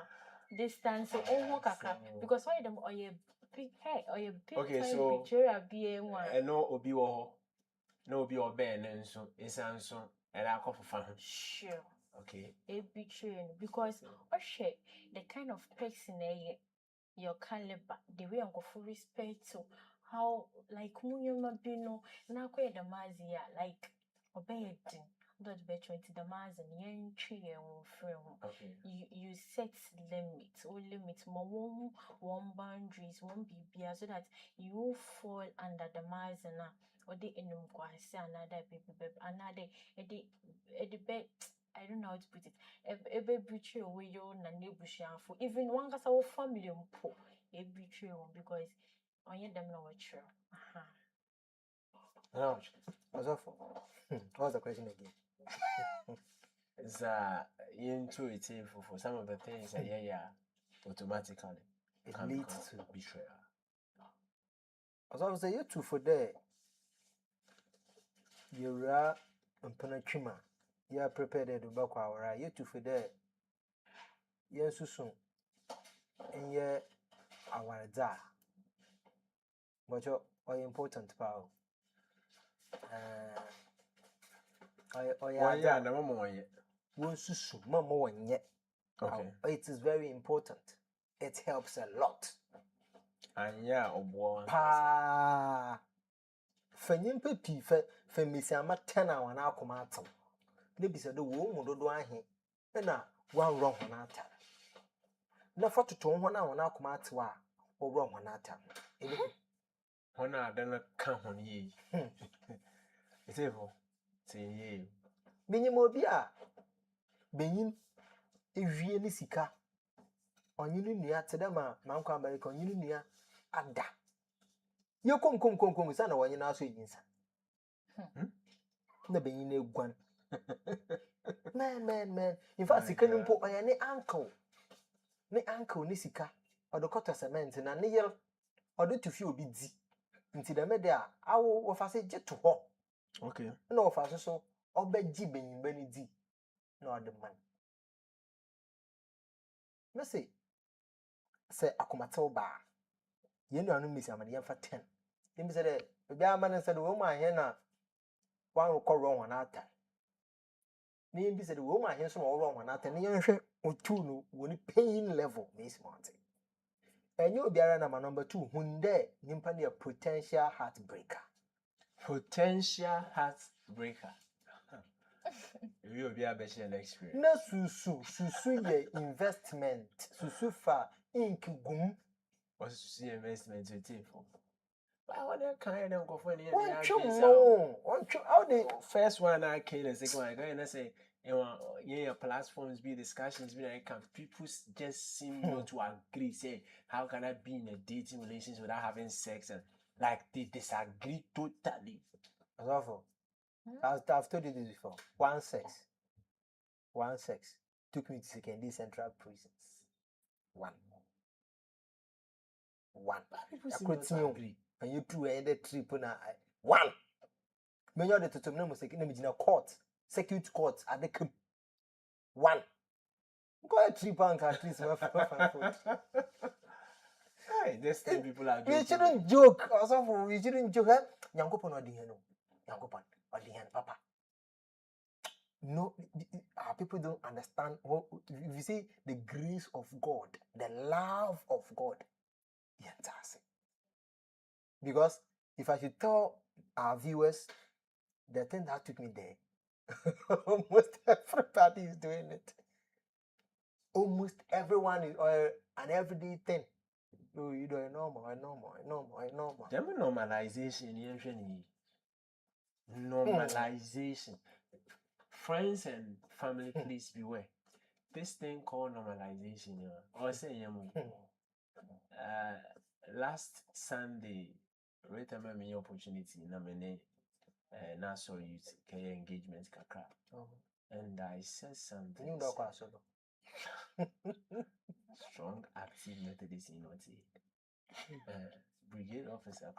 distance oh kaka So- because why them or you big hey or you big Okay, time so- betrayal be one. ɛno obi wɔ hɔ na obi a ɔbɛn ne nso ɛsan so ɛde akɔfofa ho. Sure. Okay. A betrayal because oh shit the kind of person your caliber, the way I'm full respect to how like munyuma bino na kwa the mazia like obeyed not better into the maz and yen tree and friend. Okay. You set limits or limits more one boundaries won't be so that you will fall under the maz and or the enum say another baby another at the bed. I don't know how to put it. Ebe betray away your neighborship for even one cause our family po a betray because on them no true. Now, what's the question again? It's intuitive for some of the things that automatically It can leads become to betrayal. as I was saying, you two for there. You are penachima. You are prepared to back our you two for there. Yes, soon. And yeah, our da. But you're important power. Why, yeah, no more yet. Susu, mama one yet. Okay. It is very important. It helps a lot. And yeah, or Pa. Fenyim pepi fe mesiama 10 hour na akoma atam. Na bisa do wo mu dodo ahe. Na wan ro ho na atam. Na fototo ho na wona akoma atewa. Wo ro ho na atam. Ebi when I don't come on ye. It's evil. Say ye. benyim obi a benyim ewie ni sika. Onyinu nua tedema manko America onyinu nua ada. Ye kom sana wonye na aso yinsa. Na benyin egwan. Man. In fact, sika ni mpo oya ni uncle. Ni uncle ni sika. Odo kota cement na ne yel. Odo tufi obi di. Nti da me de a awo wo fa se je to ho. Okay. Na wo fa so obaji benyin ba ni di. Na ode man. Me se akomatew ba. Ye nuanu misi amane yemfa 10. Yemi se de obi amane se de wo ma he na wan rekɔrɔ wɔn ata na yɛn bi sɛ de wɔn mu ahen so na wɔrɔ wɔn ata na yɛn hwɛ otu no wɔn pain level na esi wɔn ate ɛnyɛ obiara na ma number 2 hun dɛ nipa ne yɛ potential heartbreaker. Potential heartbreaker. We will be able to share an experience. Na susu yɛ investment susu fa ink gum. What's to see investment to take for? But what kind of go for any how they first one I came the second one I go and say your platforms be discussions be like can people just seem not to agree say how can I be in a dating relationship without having sex and like they disagree totally. As awful. I've told you this before. One sex took me to secondary central prisons. One. People seem not to agree. And you two end the trip na one. Many of the totem na court, circuit court at the camp. One. Go a trip and at least Hey, this thing people are we shouldn't joke. Also, we shouldn't joke. Yankopon odiheno. Yankopon odihen papa. No, our people don't understand. If you see the grace of God, the love of God, yes. Because if I should tell our viewers the thing that took me there, almost everybody is doing it. Almost everyone is an everyday thing. Oh, you do a normal. Them normalization, normalization. Friends and family, please beware. This thing called normalization, or say, last Sunday, right time me opportunity na mene na so youth care engagement kakra. And I said something. Strong active Methodist in Oti. Brigade officer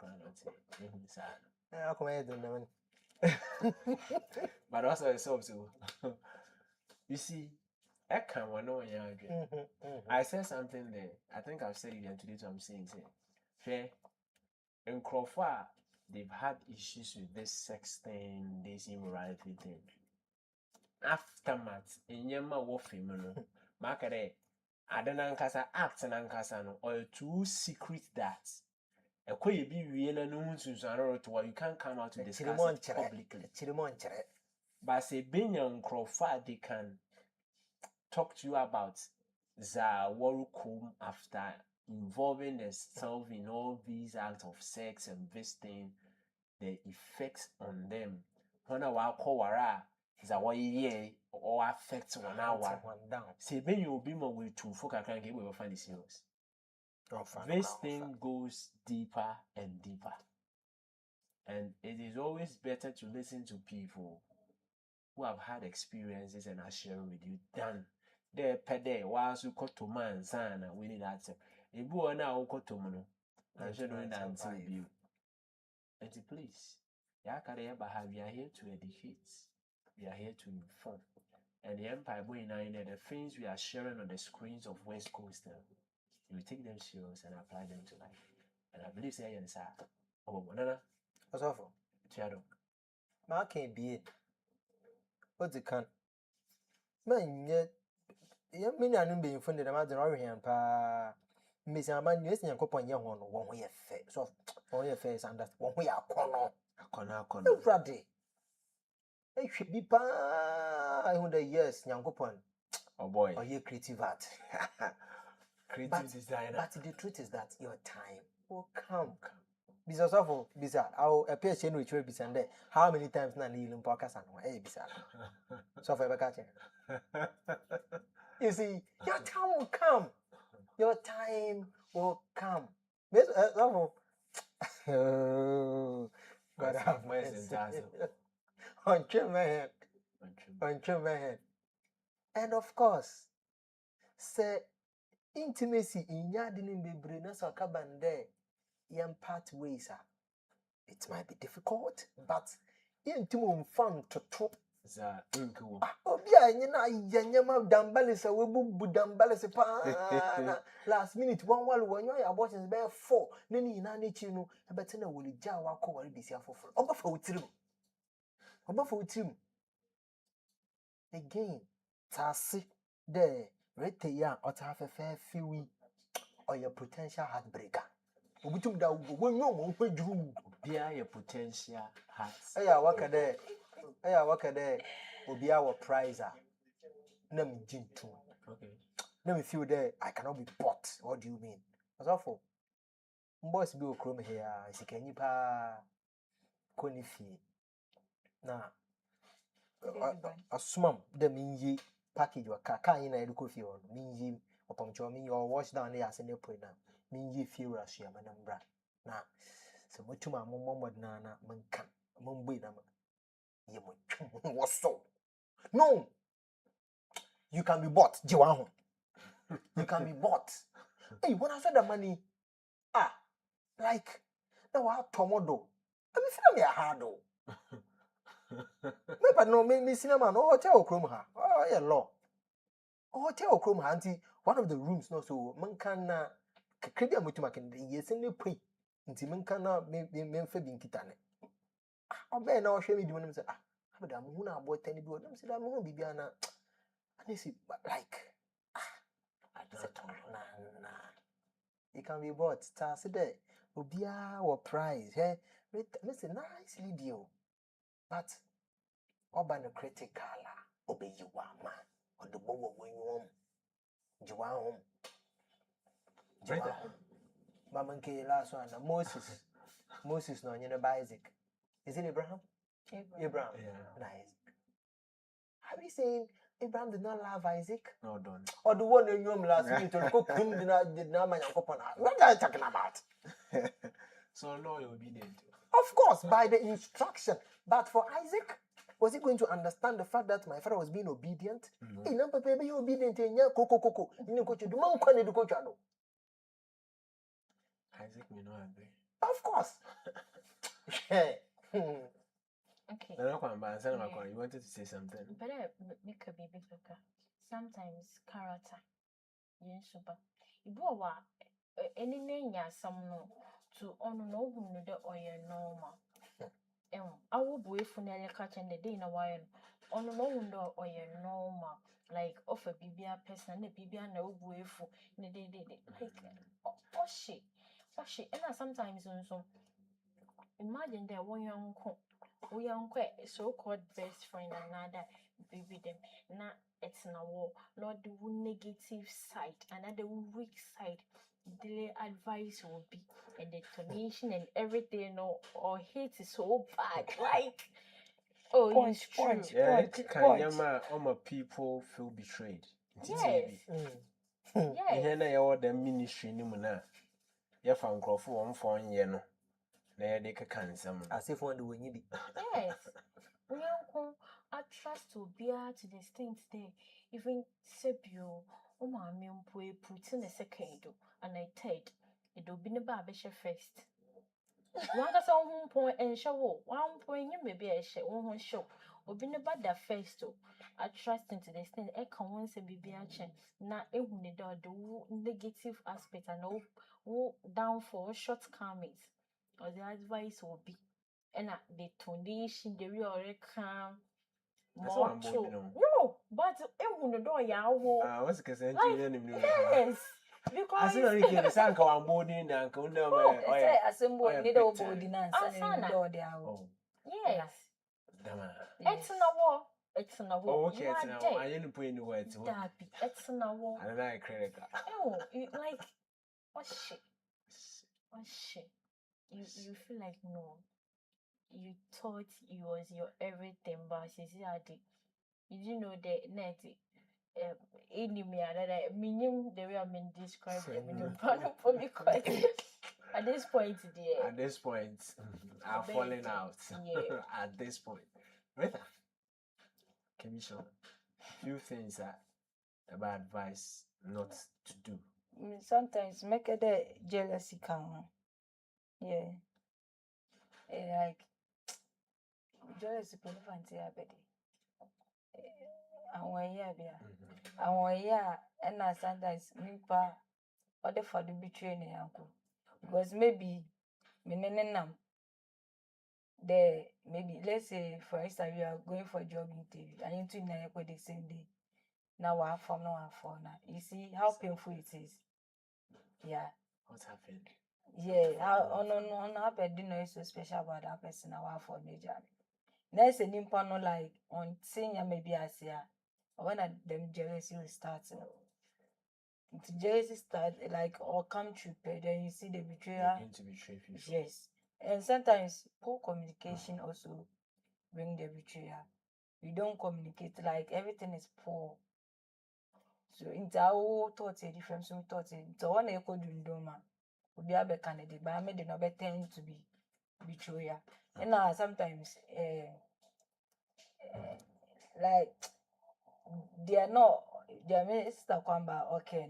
but also a so you see, I can't want no one. I said something there. I think I've said it and today I'm saying it. Fair. In Crawford, they've had issues with this sex thing, this immorality thing. Aftermath, in Yama Warfare, Makare, Adenankasa acts and Ankasano, or too secret that. A quay be real and no to you can't come out to discuss it publicly. But say being young Crawford, they can talk to you about the Warukum after involving themselves in all these acts of sex and visiting, the effects on them. When I call Wara, is a way or affects 1 hour. Say, when you be more with 2 folk, I can't get over find the serious. This thing goes deeper and deeper. And it is always better to listen to people who have had experiences and are sharing with you than there per day whilst you got to man sana we need that. If you are now got to mono, I'm sure doing that until you. And please, we are here to educate, we are here to inform. And the Empire Boy Nine, the things we are sharing on the screens of West Coast, you take them serious and apply them to life. And I believe say yes, oh, no, what's awful? Shadow. Ma can't be it. What's the can? Man, yet, you mean I don't be in front of the mother or him, pa. Miss Aman, yes, and coupon young one way of face, so for your face, and that's one way a corner. Friday. It should be pa. I wonder, yes, young coupon. Oh boy, or you creative art. Creative designer. But the truth is that your time will come. Because of bizarre, I'll appear chain which will be Sunday. How many times na in podcast and hey bizarre. So for catching. You see, your time will come. Your time will come. Miss God have mercy. On my head. And of course, say intimacy in yarding be briness or cabin there. Young pathways are. It might be difficult, but intimum fun to talk. Yanyama dambalis a webu dambalis last minute one while when you are watching bear 4 nini nani chinu a better will jawa ko be for Oba again tasi there rete ya or to have a fair few or your potential heartbreaker. Obutum da when you drew be a potential heart. Aya waka there will be our prizer. Nam jintu. Okay. Let me feel there I cannot be bought. What do you mean? What's awful? Boys be chrome here. Is can you pa konifi. Na asumam the minji package wa kaka ina eduko fi on minji opamcho mi or wash down there as an point now. Minji feel as ya manambra. Na so mutuma momod na manka mumbi na what's so? No, you can be bought. You can be bought. Hey, when I said the money, like now I tomodo. I mean, feel me a hard but no, me cinema no hotel chrome ha. Oh yeah, law. Hotel chrome ha. Auntie, one of the rooms no so man can credit mutuma can yes in the pay. Until man can me febin kitane. Obe na ohwe me di mo say but I'm going to about 10 people. I'm saying I'm going to be an like I don't know. It can be bought. Start there. Obia or price. Hey, it's a nice video, but urban critical. Obey you one man on the bow when you home. Mamanke last one. Moses no, you know, by Isaac. Is it Abraham? Abraham. Yeah. Nice. Have you seen Abraham did not love Isaac? No, don't. Or the one in your last minute or cook him did not man. What are you talking about? So no, you'll be dead. Of course, by the instruction. But for Isaac, was he going to understand the fact that my father was being obedient? Hey, no, baby, you obedient in your coco. You know, coach, you do not want to coach. Isaac may not agree. Of course. Okay. You wanted to say something. But I make a baby. sometimes character. Yes, but ibu wa any name ya some no to on no who no the oil normal. I will be funny catch and the day in a while. On no window oil normal. Like of a BBA person, the BBA no way for the day like oh shit. Oh shit. And sometimes also imagine that one young so-called best friend another baby them. Now it's na war, not the negative side, another weak side. The advice will be and the donation and everything or hate is so bad. Like oh Point, it's true. point. Yeah, Point, it point. can all my people feel betrayed. Yes. Here Yes. na your the ministry ni mu na. Ya fa nkrofo won fon ye no. Na ye de keka nsam. As if one do when you be. Yes. Uncle, I trust to be to the extent there. Even Sebio, oh my mean, put in a second and I third. It will be never a first. One got some point and show 1 point you may be a show or be never the first. I trust into the extent I can once a baby action. Not even the negative aspect and all downfall shortcomings or the advice will be. And the donation, the real calm. More true. No, but it wouldn't do ya. What's the case? Yes, because I said, "Okay, the sanka am boarding na kunda me." I say assemble need a body dance Asana. and do the hour. Oh, yes, dama. it's in a war. It's in a war. Oh, okay, You it's are now. dead. I didn't put in the words. Darby, it's in a war. I don't know credit card. Oh, you like what shit? What shit? You feel like no. You thought it was your everything, but you see, you didn't know the net. Enemy another meaning the way I'm described for me quite at this point dear. At this point, I'm falling out. Yeah. At this point, Rita, can you show few things that about advice not to do? Sometimes make it a jealousy come. Yeah. Like jealousy fancy abedi. Awon ya bia. Awon ya and sometimes nipa other for the betray ne yanko. Because maybe menenenam there maybe let's say for instance we are going for a job interview and you two na the same day. Now I form now. You see how painful it is. Yeah. What happened? Yeah, how on happened you know it's so special about that person now for major. Next an no like on senior maybe I see when them jealousy will start. The jealousy start like or come true, then you see the betrayal. Going to betray people. Yes. And sometimes poor communication also bring the betrayal. We don't communicate, like everything is poor. So into our thoughts a different so thoughts so one echo dundoma will be a candidate, but I made the tend to be betrayal. And sometimes like they are not their minister kwamba okay.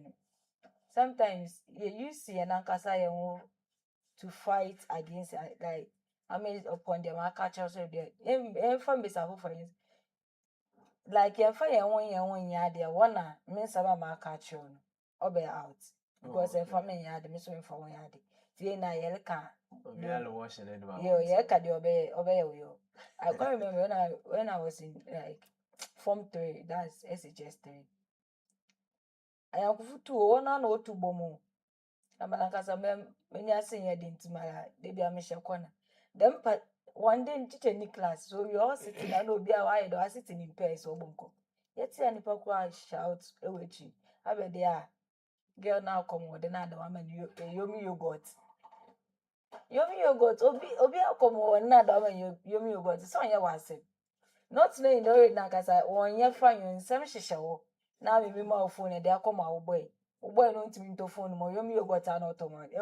Sometimes you see an ankasa to fight against like I mean upon them I catch us there. From for instance. Like if I one year there one means about my catch on or be out because if I mean yeah the miss for 1 year. See na yele can We are washing it. yeah can obey you. I can't remember when I was in like Form 3, that's SHS 3. I am to one or two bomo. I'm like as a when you are saying you didn't my baby I miss your corner. Then but one day in teacher in class, so we all sitting and no be a wide or sitting in pairs or bunko. Yet see any pokwa shout away. I bet they are girl now come with another woman yomi yogurt. Yomi yogurt obi come with another woman yomi yogurt. So on your was not knowing the way Nakasa 1 year fine in some shisha. Now we more phone and they are come our boy. Boy no to me to phone more yomi yogurt and automatic.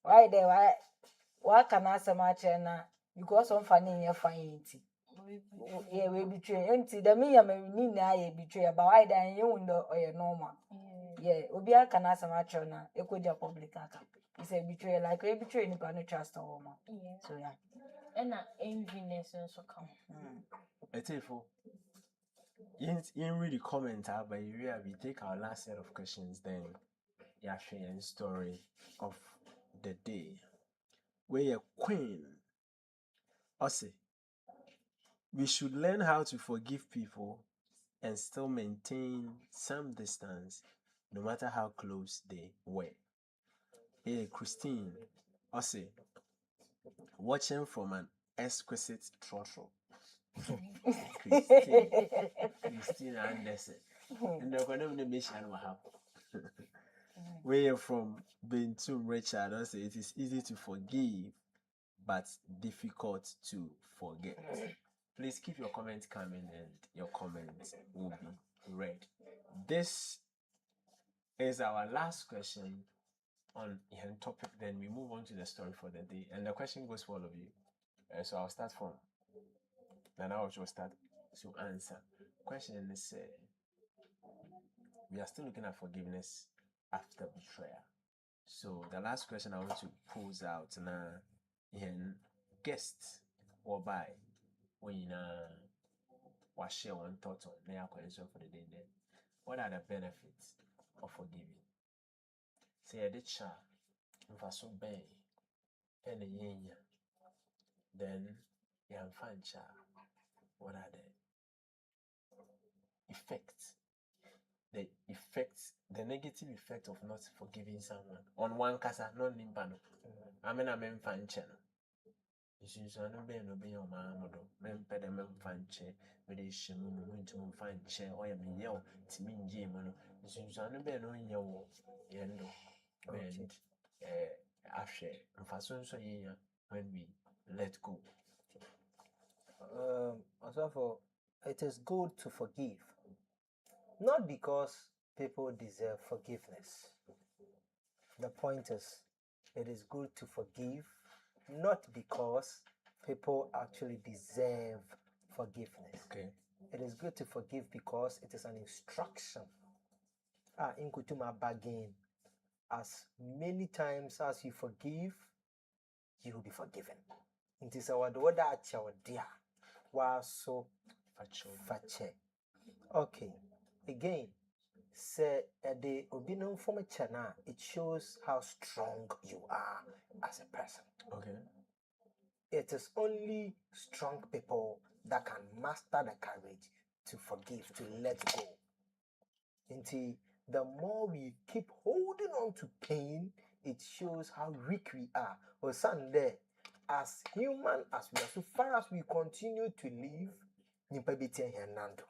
Why there why can I say much na because on funny you find yeah we betray empty the me ni na ye betray but why then you know or normal yeah obi aka na say much na ekoja public aka it's a betray like we betray ni no trust or woman so yeah and enviness also come Etifo. in read the comment, but we take our last set of questions, then yeah, share a story of the day. Where a queen, say, we should learn how to forgive people and still maintain some distance, no matter how close they were. Hey, Christine, say, watching from an exquisite throttle. Christine Anderson. And they're going to mission where you're from, Bentum Richard, I say it is easy to forgive, but difficult to forget. Please keep your comments coming and your comments will be read. This is our last question on the topic. Then we move on to the story for the day. And the question goes for all of you. So I'll start from, then I will start to answer. Question is, we are still looking at forgiveness after betrayal. So the last question I want to pose out now, in guests or by when was share one thought on their question for the day. Then, what are the benefits of forgiving? Say a child, if I so bang, and a yenya, then you have fun child. What are the effects? The negative effect of not forgiving someone on one casa, non nimpano. I mean, I'm fan channel. You see, no be no be on my modo, men pedamem fan chair, with a shimun to fan chair, or a yell, Timin Jimano. You see, no be no yell, yendo, and after, and for so when we let go. Also, it is good to forgive. Not because people deserve forgiveness. The point is, it is good to forgive, not because people actually deserve forgiveness. Okay. It is good to forgive because it is an instruction. In Kutuma bargain, as many times as you forgive, you will be forgiven. It is our word that your dear was so fache. Okay. Again, say the obinum from a channel, it shows how strong you are as a person. Okay. It is only strong people that can master the courage to forgive, to let go. Until the more we keep holding on to pain, it shows how weak we are. Or Sunday, as human as we are, so far as we continue to live, nimpa beti nando.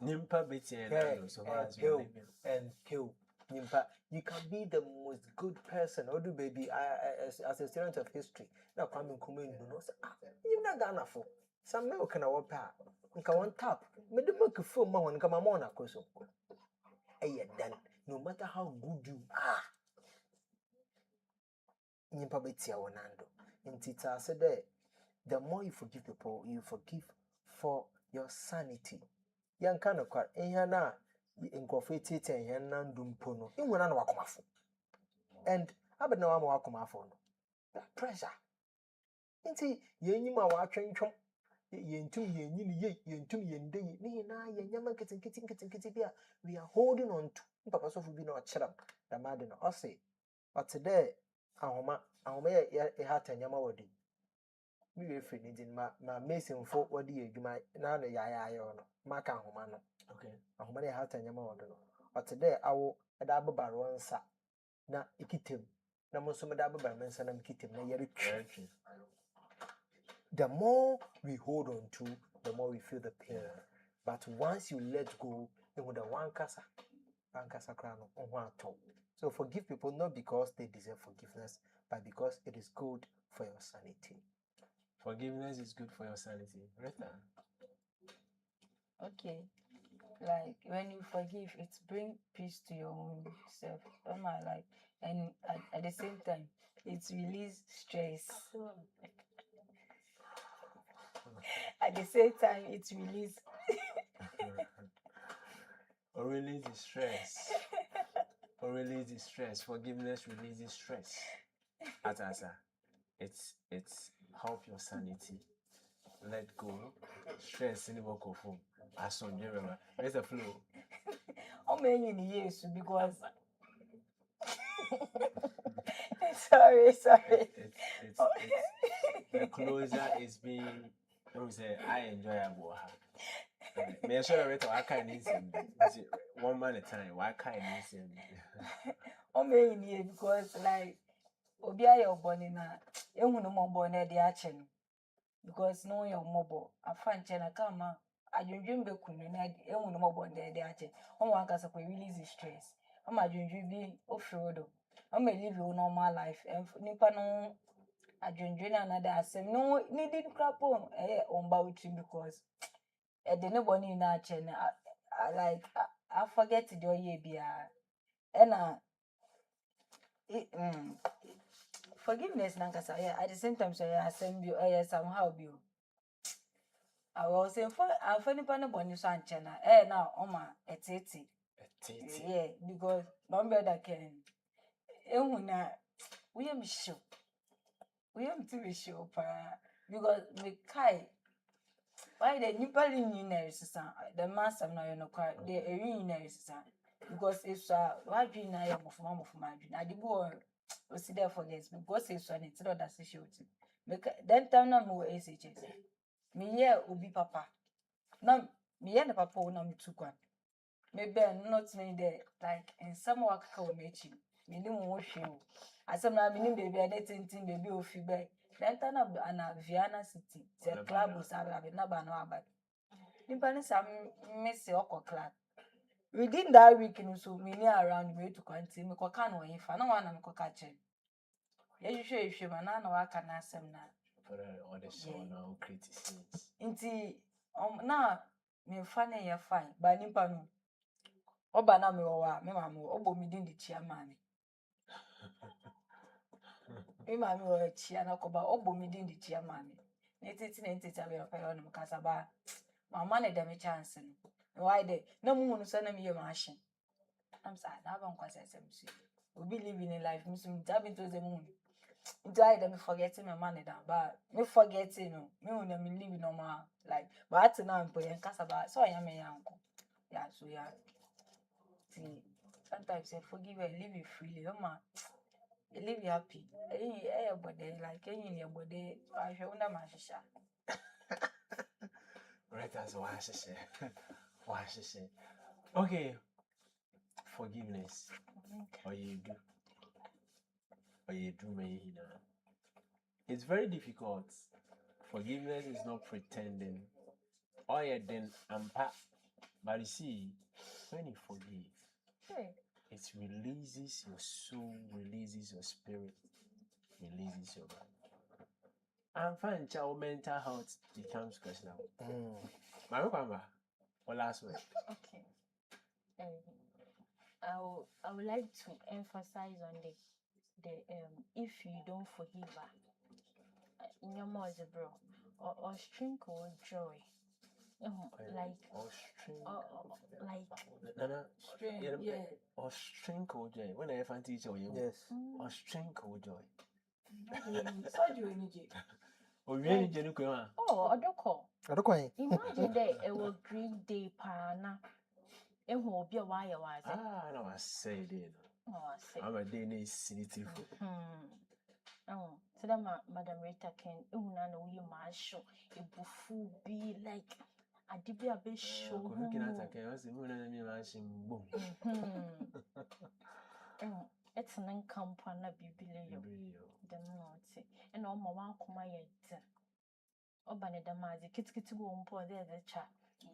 Nimpa beti nando. So far as we are living. And kill. Nimpa, you can be the most good person. Or do baby, as a student of history, now come in commune, you know, say, you're not gonna for some milk and a water. Nka one tap, me the milk full man nka mama na koso. Then no matter how good you are, nimpa betia wonando. Ntita said that the more you forgive people, you forgive for your sanity. Yan kind of quite na incorporated and nandum pono. In one wakomafo. And I bet no one wakomafo. That pressure. Inti yenny ma watching chum. Yentum yen yentum yende ni na yenyama kitten bia we are holding on to papa so be no chram the madden or say but today ahoma ye hat anyama wodi we we free ni ma mason fo wodi adwuma na no ya no maka ahoma no okay ahoma ye hat anyama wodi no but today awo eda ababaro nsa na ikitem na mo so me da ababaro nsa na ikitem na yere twa. The more we hold on to, the more we feel the pain. But once you let go, it would one kasa crown on one top. So forgive people not because they deserve forgiveness, but because it is good for your sanity. Forgiveness is good for your sanity. Rita. Okay. Like when you forgive, it brings peace to your own self. Like, and at the same time, it releases stress. At the same time, it releases. Or release the stress. Or release the stress. Forgiveness releases stress. Atasa. It's help your sanity. let go. Stress in the vocal form. As soon as you remember, where's the flow? How many years because sorry. It's the closer it's being. I would say I enjoy a boha. Me sure that I can't listen. One man at a time. Why can't listen? How many years because like obi ayo born na ehunu mo born na dey achen because no your mobile afanche na kama adwendwen be kunu na ehunu mo born na dey achen omo aka say release stress omo adwendwen bi ofrodo omo live your normal life nipa no adwendwen na na dey asem no needed crapo omba uchi because the nobody na achen I forget the oye bia forgiveness nankasa at the same time so assembly somehow be I was saying for funny pan boni so anchena now oma etete yeah because don't be that can ehuna we am to be sure because me kai why the nipa ni sisan the master na you know the eri ni sisan because it's why dream na your mofuma dream adibo o see there forget because it's one it's not that show make then time na me SHS me here obi papa na me here the papa na me too kwan me ben not me there like in some work ka o mechi me ni mo hwe o asem na me ni baby ade tintin baby o fi be then time na Viana City the club was abi na ba no aba nipa ni sam me se okọ club within that week so me near around me to kwanti me ko kan won fa na wa na me ko ka che ye hwehwe ma na wa ka na asem na for all the show now criticism nti na me fa na ye fine ba nipa no oba na me wa me ma me obo mi din di chia ma me me ma me wa chia na ko ba obo mi din di chia ma me netiti abi fa yo no kasa ba mama na dem chance no why dey na mu no so na me ye machine I'm sad na ban kwasa semsi obi living in life musum tabi to them mu I dem forgetting my money down but me forgetting no me when me live normal like but now I'm putting kasa ba so I am me yanko yeah so yeah see sometimes I forgive and live it freely live happy body like your body I should under my shisha right as why she say okay forgiveness or you do me it's very difficult. Forgiveness is not pretending or you then but you see when you forgive it releases your soul, releases your spirit, releases your mind. And fine, child mental health becomes questionable. My remember or last word. Okay. I would like to emphasize on the if you don't forgive her, in your mouth, bro, or drink or joy. Like yeah or strength or joy. When I find teacher, Yes. or strength or joy. so do you Or really, Jerusalem. oh, I don't quite. imagine that it will great day pana. It will be a wire was it? No, I say it. Oh, I say. I'm a Danish city. Oh, so that Madam Rita can unana we marshal it will be like a dibia be show. It's an income pana bibilio. The naughty and all my one come yet. Oh, Banedamazi, kitty won't pour there the chat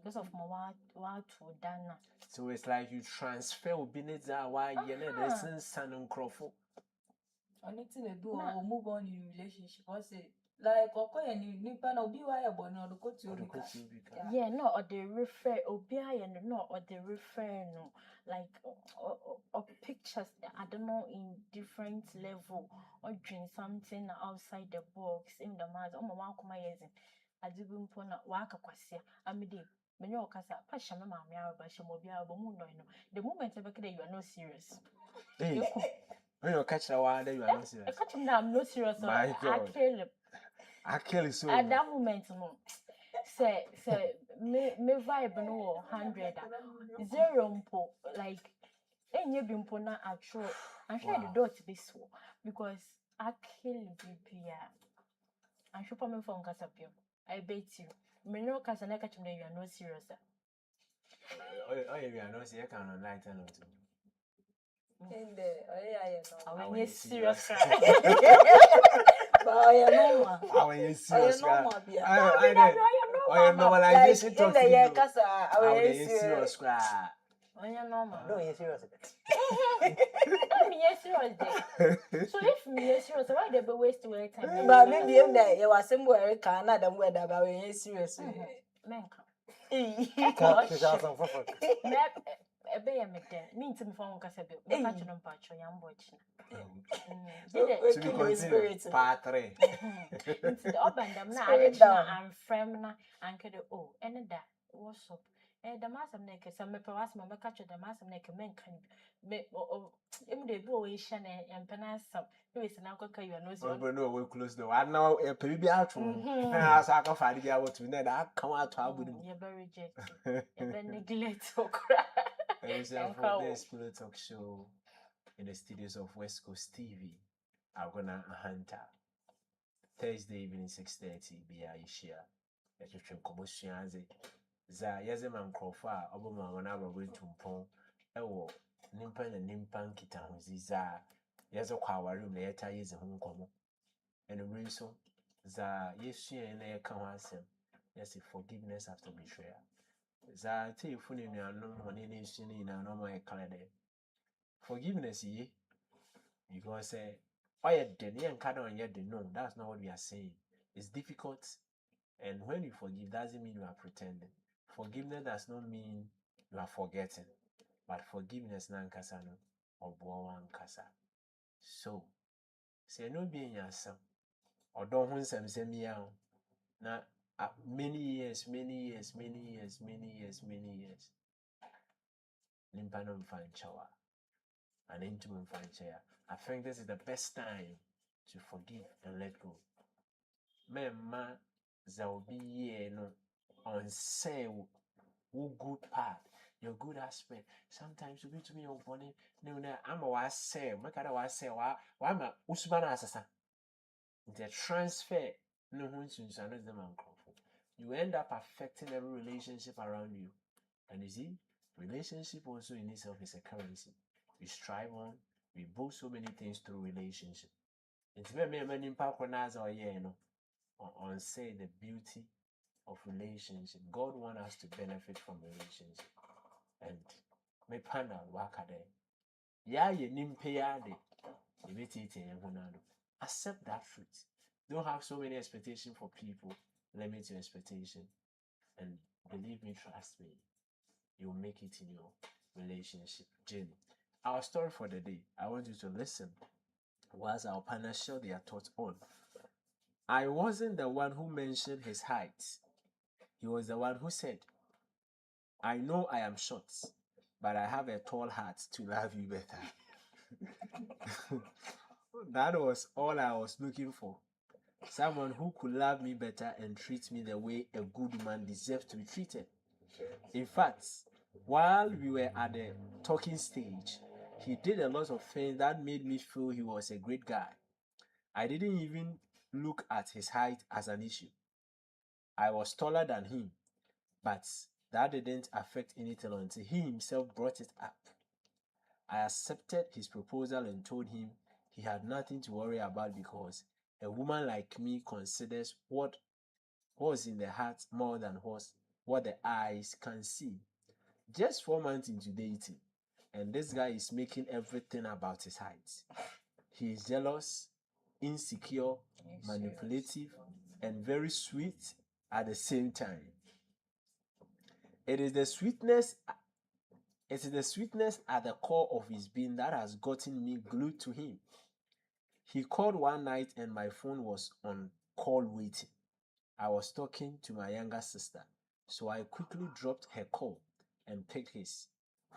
because of my wild to Dana. So it's like you transfer business while you're the son and Crawford. Anything they do or move on in relationship or say like new pan or be wire born or the coat yeah, no, or they refer obi and no, or they refer no, like or pictures I don't know in different level or doing something outside the box in the mass. Oh, my one come years I didn't put a waka kwasia. I mean, when you casa, Pasha, mamma, but she will be able to the moment I became you are not serious. When you catch a while, you are not serious. I catch him now, I'm not serious. My God. I kill him. Akili so. At that moment, no. Say, me vibe no 100. Zero mpo, like, enye bimpo na atro. I'm sure the dot be so. Because Akili BPA. I'm sure for me from Casapio. I bet you. Me no kasa na catch me you are no serious. Oh, you are not here, can light and In the I I know. when you serious cry. But I normal. How are you I serious? normal I bia. normalization talk In the to year you. kasa How I are you serious. serious? Cry. When you normal. No, you're serious. Me serious day. So if me serious, why they be waste your time? But maybe in there you was somewhere can na dem weather but we serious. Menka. Me Ebe ya meden. Me ntimi fa won kasa bi. Me catch no mpacho ya mbochi. To be continued. Part 3. Nti the obandam na Spirit ade down. na amfrem na ankede oh ene da what's up the masam na ke se me pe wasam me catch the masam na ke menka ni me em de bi o we hia na empena asam no we se na kwaka you no so Oh, no, we close the one now. A baby out. As I can find it out to me, that come out to Abu. you be reject you be neglect okra For the Spirit Talk Show in the studios of West Coast TV. I'm gonna hunter Thursday evening 6:30. Be a share. Let you trim commotion. Za Yazman Crawford, Obama, when I went to Pong. Oh, Nimpan and Nimpan Kitan Ziza. Yazo Kawari, later is a home common. And the reason za yes, and a come yes, forgiveness after betrayal. Za tea funny no money nation in a normal calendar. Forgiveness, ye, because oh, yeah, the young cannot yet no, that's not what we are saying. It's difficult, and when you forgive, doesn't mean you are pretending. Forgiveness does not mean you are forgetting, but forgiveness nankasa no or bowan kasa. So, say no being yourself, or don't want some semi-young. Now, many years, Nimpanum find chawa, an intimate find chair. I think this is the best time to forgive and let go. Memma Zaubi no on say who good part, your good aspect. Sometimes you be to me on funny, no, I'm a was say, my kind of was say, why am I Usbana assassin? The transfer, no one's another man. You end up affecting every relationship around you. And you see, relationship also in itself is a currency. We strive on, we both so many things through relationship. It's very many impact on us or on say the beauty of relationship. God wants us to benefit from relationship. And me panel waka there. Yeah, you nimpayade. Accept that truth. Don't have so many expectations for people. Limit your expectation. And believe me, trust me, you'll make it in your relationship journey. Our story for the day, I want you to listen whilst our panel share their thoughts on. I wasn't the one who mentioned his height. He was the one who said, I know I am short, but I have a tall heart to love you better. That was all I was looking for. Someone who could love me better and treat me the way a good man deserves to be treated. In fact, while we were at the talking stage, he did a lot of things that made me feel he was a great guy. I didn't even look at his height as an issue. I was taller than him, but that didn't affect anything until he himself brought it up. I accepted his proposal and told him he had nothing to worry about because a woman like me considers what was in the heart more than what the eyes can see. Just 4 months into dating, and this guy is making everything about his height. He is jealous, insecure, manipulative, and very sweet at the same time. It is the sweetness at the core of his being that has gotten me glued to him. He called one night and my phone was on call waiting. I was talking to my younger sister, so I quickly dropped her call and picked his.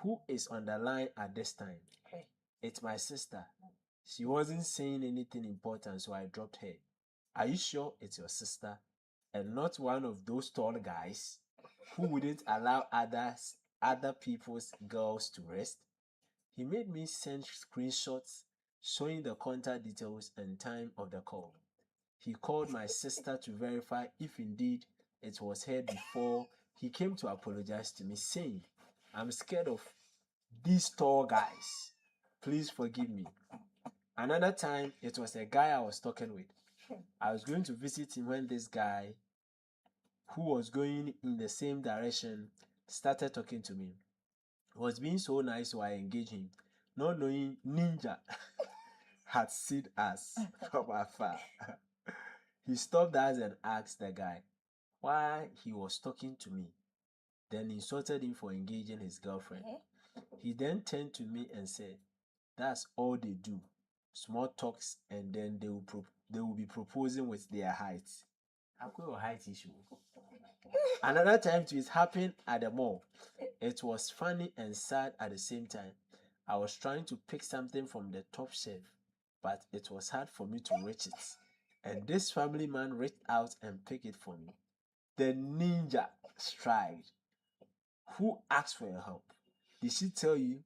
Who is on the line at this time? It's my sister. She wasn't saying anything important, so I dropped her. Are you sure it's your sister and not one of those tall guys who wouldn't allow other people's girls to rest? He made me send screenshots showing the contact details and time of the call. He called my sister to verify if indeed it was her before he came to apologize to me, saying, I'm scared of these tall guys. Please forgive me. Another time, it was a guy I was talking with. I was going to visit him when this guy, who was going in the same direction, started talking to me. He was being so nice, so I engaged him, not knowing Ninja had seen us from afar. He stopped us and asked the guy why he was talking to me, then insulted him for engaging his girlfriend. He then turned to me and said, that's all they do, small talks, and then they will be proposing with their height. I've got a height issue. Another time it happened at the mall. It was funny and sad at the same time. I was trying to pick something from the top shelf, but it was hard for me to reach it. And this family man reached out and picked it for me. The ninja stride. Who asked for your help? Did she tell you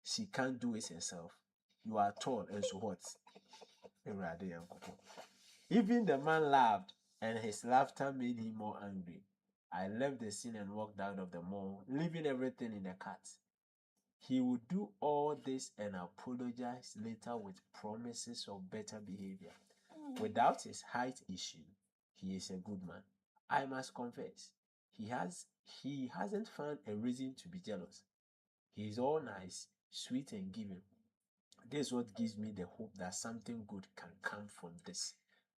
she can't do it herself? You are tall, and so what? Even the man laughed, and his laughter made him more angry. I left the scene and walked out of the mall, leaving everything in the cart. He would do all this and apologize later with promises of better behavior. Without his height issue, he is a good man. I must confess, he hasn't found a reason to be jealous. He is all nice, sweet, and giving. This is what gives me the hope that something good can come from this.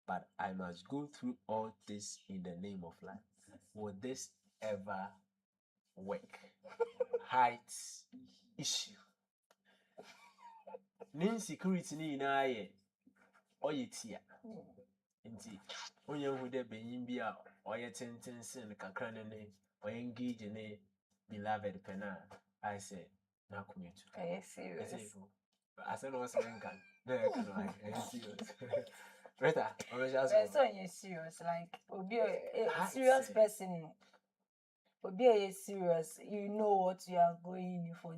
But I must go through all this in the name of life. Will this ever work? Height issue. Insecurity ni na ye oyetia. Nti onye hu de benyin bi a oye tenten sin kakra ne engage ne beloved pena. I say na commute. Are you serious? I said no saying can. No, I serious. Rita, So you're serious, like be a serious person. Be a serious, you know what you are going for.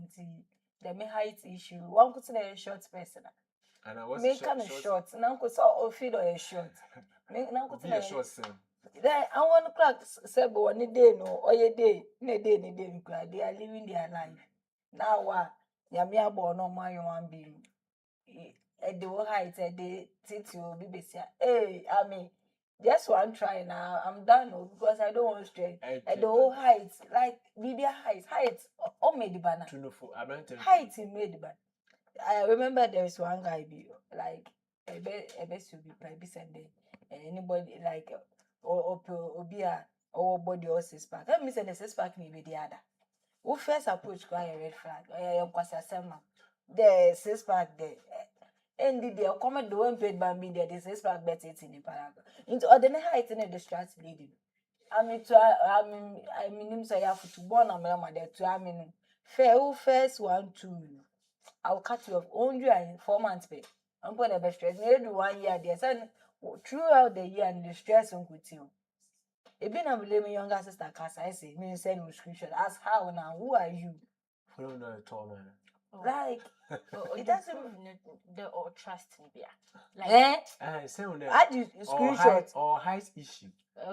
The height issue. One could say a short person. And I was make kind of short. Now could so feed or a short. Make now could say a short. Then I want to crack say but one day no or a day, ne day they are living their life. Now what? Yamia born no my one being. At the height, at the titi will be busy. Hey, I mean, just one try now. I'm done because I don't want straight. At the whole height, like BB height, or made the banner. Height in made the banner. I remember there was one guy be like a best to be private Sunday. Anybody like or be a or body or six pack. Let me say the six pack maybe the other. Who first approach cry a red flag? I am Kwasasema. The six pack there. And the comment the one paid by me there, the six pack bet it in the paragraph. Into ordinary height in the distract lady. I mean, him say I have to born a mama there to I mean, fair who first 1 2. I'll cut you off only in 4 months pay. I'm going to be stressed. Maybe 1 year there. So throughout the year and the stress on you. It been a blame younger sister cause I say me send you screenshot. Ask how now, who are you? I don't know at all, man. Like It doesn't the or trust in beer. Like say on I do screenshot or height issue.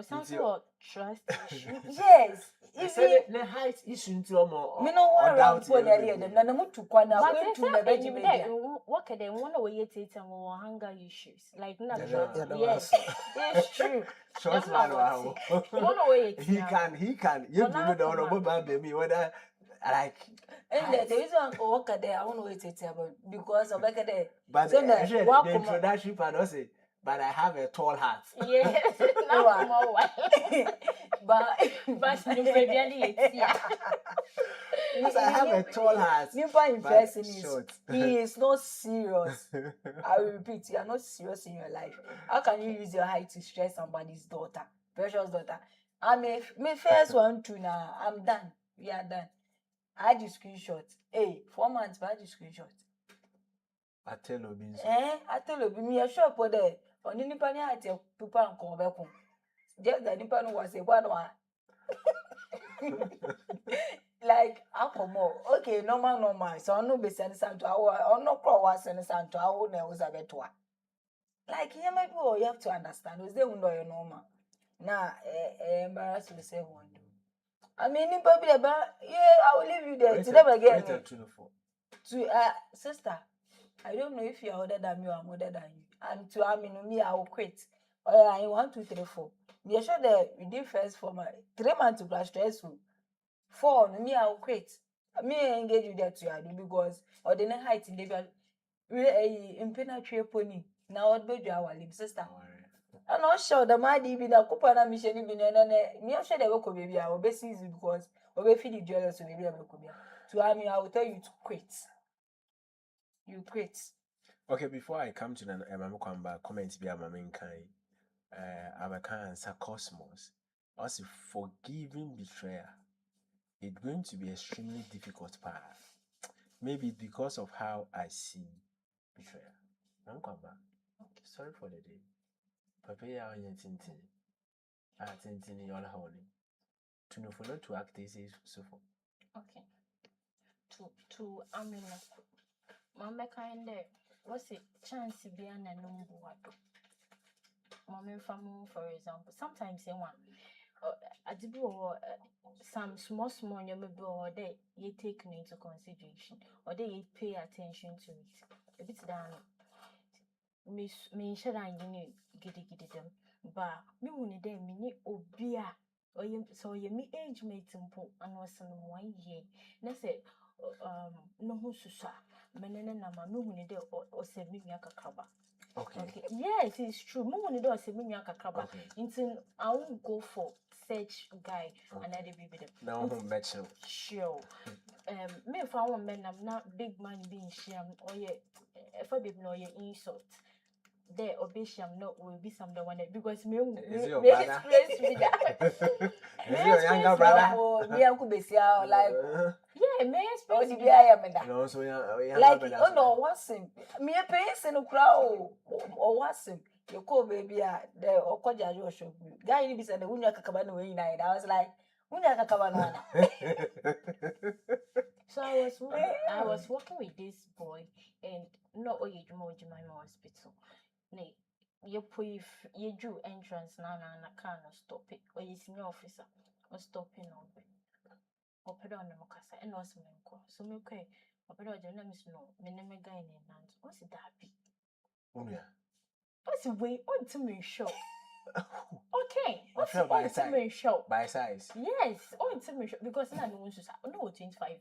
Something or trust issue. yes. If the height issue to more. Me no one around for the area. Them na mutu kwa na But going to the veggie media. What can they want to wait it and will hunger issues like not Yes, it's true. Short man, he can. You do the honorable baby whether like. And there is one worker there. I want to wait it about because of like there. But so the introduction part also say, but I have a tall hat. Yes, not more but you really yeah. Yes, I have a tall hat. Nipa impression is he is not serious. I will repeat, you are not serious in your life. How can you use your height to stress somebody's daughter, precious daughter? I mean, my first 1 2 now. I'm done. We are done. I had the screenshot. Hey, 4 months, but I had the screenshot. I tell Obi. I tell Obi, me a shop for there. Oni nipa ni ati pupa nko obekun. Just the nipa no was a one. Like akomo. Okay, normal. So no be send santo awo. No call was send santo awo na was abetwa. Like here maybe you have to understand. Was they undo your normal. Nah, embarrass to say one. I mean, in probably about I will leave you there to never again. To sister, I don't know if you're older than me or I'm older than you. And to me, I will quit. I 1, 2, 3, 4. Be sure that we did first for my 3 months to brush stressful. 4, me, I will quit. Me engage you there to you because or the height in the really impenetrable pony. Now what be our lip sister? I'm not sure the man be the couple na mission be me sure they will baby I will be season because we be feed the jealous so maybe I will come to I will tell you to quit. You quit. Okay, before I come to the come back, comments be a main kind. I'm a can answer Cosmos. Also, forgiving betrayal. It's going to be extremely difficult part. Maybe because of how I see betrayal. I'm come back. Okay, sorry for the day. Papa ya onye tintin. Tintin yon honey. To know for not to act is so for. Okay. To Amina. Mama kind what's it chance be an number wado. Mama family for example. Sometimes say one adibu some small you maybe or they you take into consideration or they pay attention to it. A bit down. Me share and you giddy them. But me wuni dem me obia or you so you me age mate and was some 1 year. Na say no who susa menene na ma me wuni de or se me kakaba. Okay. Yes, it's true. Me wuni de or se me kakaba. Until I won't go for search guy and I be them. Now who met you? Sure. Me if I want men I'm not big man being sham or yeah if I be no yeah insult. There obesham no will be some the one because me experience with that. Is your younger brother? Oh, me uncle Besia like yeah, me experience with that. No, so Like oh no, what's him? Me a pace in a crowd or what's him? You call baby the or koja Joshua. Guy you be said the Wunya Kakabana way night. I was like, Wunya Kakabana. So I was working with this boy and no Oyejuma hospital. Nay, you put you do entrance now and I can't stop it. Or you senior officer or stopping on it. Or put on the Mocassa and was menko. So me okay. Or put on the name is no, me name guy in hands. What's it that be? What's the way on to me show? Okay. What's the on to me show? By size. Yes, on to me show because I know one no 25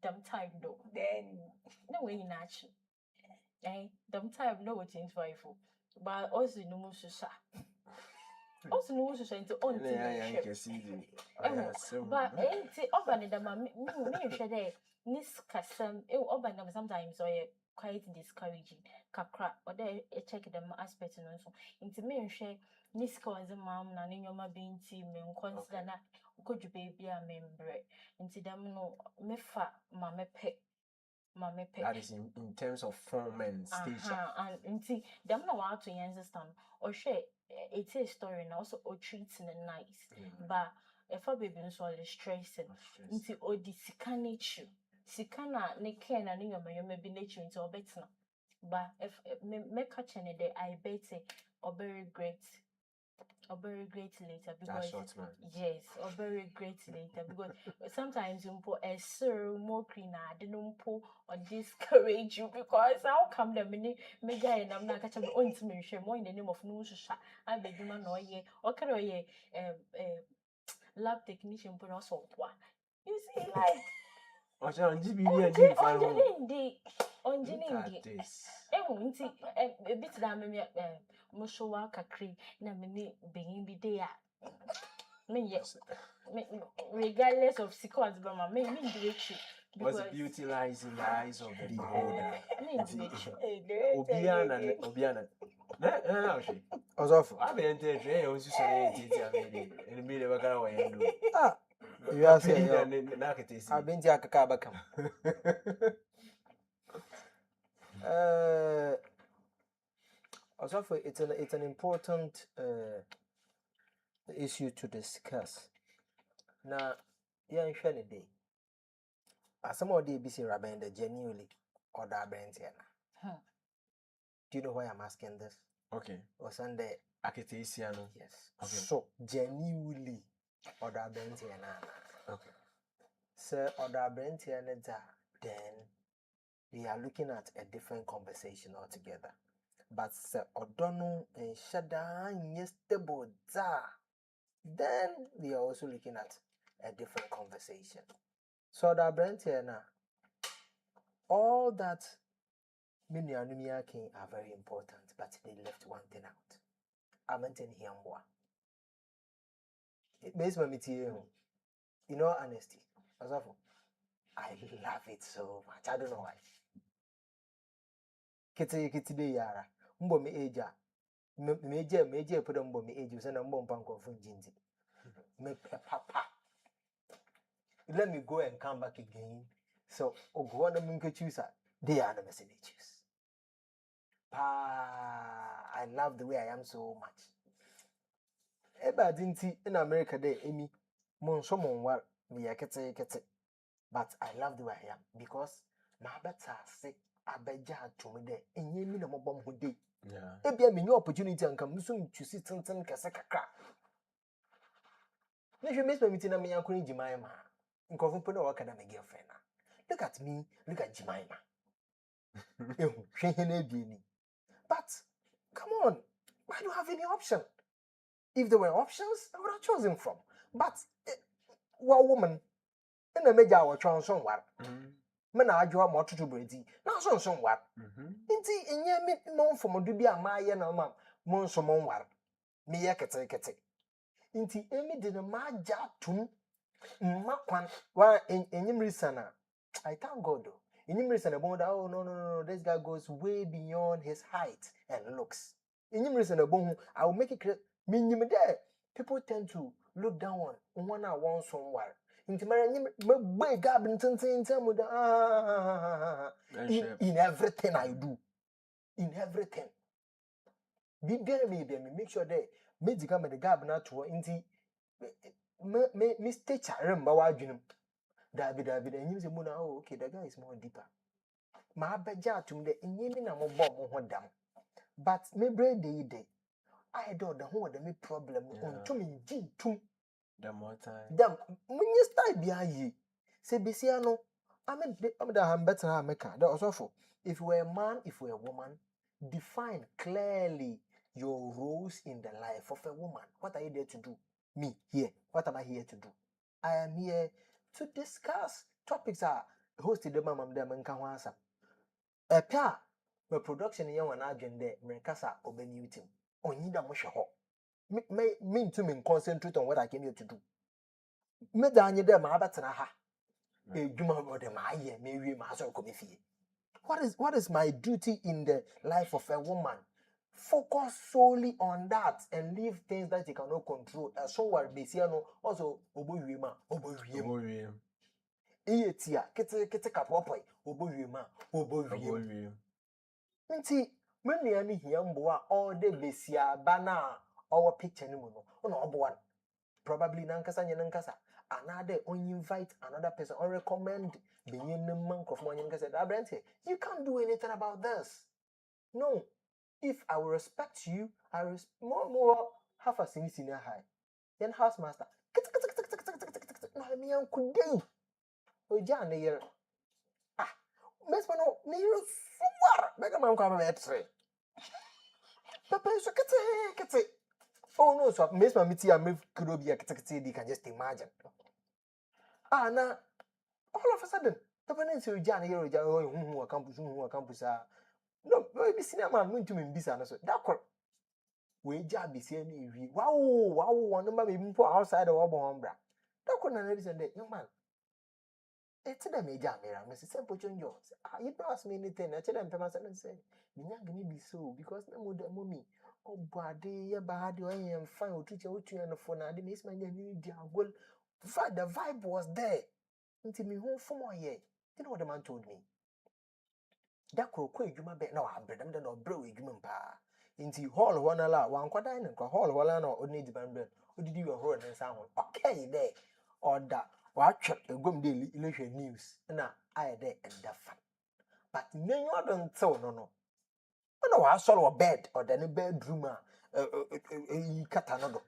them time though. Then no way in action. Them time no 25. But also no more susa. Also no more susa into on but ain't over the man me share there nis kasam over them sometimes or quite discouraging kakra or they check them aspect no so into me share nis cause mom na nyoma being team me consider na could you baby a member into them no me fa mama pet. That is in terms of form and station. And see, them know how to understand. Or share it's a story now, also or treating it nice. But if a baby is all stressing, into all the sika nature, sikana ne can and you may be nature into a better. But if me catching it, I bet it or very great. Or very great later because yes, or very great later because sometimes you put a sir more cleaner, I don't put or discourage you because how come the mini mega and I'm not catching on to me more in the name of no shot. I beg you, man, or ye, or can I lab technician put us on one. You see, like on this. A bit damn Moshowa Kakri, Namini being be there. Yes, regardless of sequence, but my main direction. Was beauty lies in the eyes of the beholder. Obiana. Also, I've been there, also saying it, and be never go away and do. You are saying, I've been to Akabakam. Also, it's an important issue to discuss. Now, yeah, I'm day. As some of the ABC Rabenda genuinely or that brand here. Huh. Do you know why I'm asking this? Okay. Or Sunday? Akitisiano. Yes. Okay. So genuinely or that brand here now. Okay. So or that brand here then we are looking at a different conversation altogether. But Odono and Shada stable then we are also looking at a different conversation. So that brand here now, all that many king are very important, but they left one thing out. I maintain here more. It makes me in all honesty. I love it so much. I don't know why. Kitty de yara. Mbo me eja. Meje put on me age, send a mumpan confirm jinji. Me papa. Let me go and come back again. So, go on and choose her. They are the message they choose. I love the way I am so much. Eba didn't see in America day, Amy. Mon someone war me a kete. But I love the way I am because my better say I beja to me there. And you mean a mobile who day. Yeah. If you have new opportunity and come soon to sit and casaka. If you miss me meeting a me uncle Jemima, in Coventry or academic girlfriend. Look at me, look at Jemima. But come on, why do you have any option? If there were options, I would have chosen from. But one woman in a major or somewhere. Men are your more to breedy. Now, somewhere. Indeed, in your mid known for Modubia, my and mamma, Monsomon war. Me yakete. Indeed, Amy did a maja tune. Makwan, why in Yimrisana. I thank God though. In Yimrisana, oh no, this guy goes way beyond his height and looks. In Yimrisana, I will make it clear. Meaning there, people tend to look down on one I want somewhere. Into my big in everything I do. In everything. Be make sure that make come the gab not to inti me stage remember why you David and use the moon. Oh, okay, the guy is more deeper. My beja to me in yiming a bomb dam. But me bread day. I don't know what the problem on to me too. The more time. Damn, when you start behind ye, say Bessiano, I'm better. I make that was awful. If we're a man, if we're a woman, define clearly your roles in the life of a woman. What are you there to do? Me here. What am I here to do? I am here to discuss topics are hosted the mama them and can answer. A pair, my production young and agenda, Mercasa, Obenutim. On either much mean to me concentrate on what I came here to do. Me danye dem abatena ha. Ejuma bo dem aye me wie ma so komefie. What is my duty in the life of a woman? Focus solely on that and leave things that you cannot control. So what besiano also obowie ma. Iye tia kete kapopoi obowie ma. Nti me nua ni hia mboa all the besia bana our picture ni mu no. Ona oboa. Probably nankasa nyenankasa. Another on invite another person or recommend the man of money. You can't do anything about this. No. If I will respect you, I more half a senior high. Then house master. No, me uncle day. Oh, Jan, near. Ah, Miss Mano, near so Mega man come at three. Papa, so get it. Oh no, so Miss Mamiti and Miss Kurobia can just imagine. Ah, now, all of a sudden, the Peninsula Jan here, who campus are. No, maybe cinema went to me business. That we jab be saying, wow, one number maybe put outside of our bombra. That couldn't listen that young man. It's a major mirror, Mrs. Simple John Jones. You don't ask me anything. I tell them, and say, you're not going to be so because no more than mommy. Oh, body, yeah, bad, I am fine. We'll treat you on the phone. I didn't miss my name. Well, the vibe was there. Until me home for more year. You know what the man told me? That could quit you, my bed. No, I bread them, then I'll brew you, pa. Into hall one la one quarter and hall one or need the band. What did you hold and sound? Okay, there or that. Watch a gum daily illusion news. And I there and the fun. But no, don't so no. No, I saw a bed or then a bedroom. Cut another.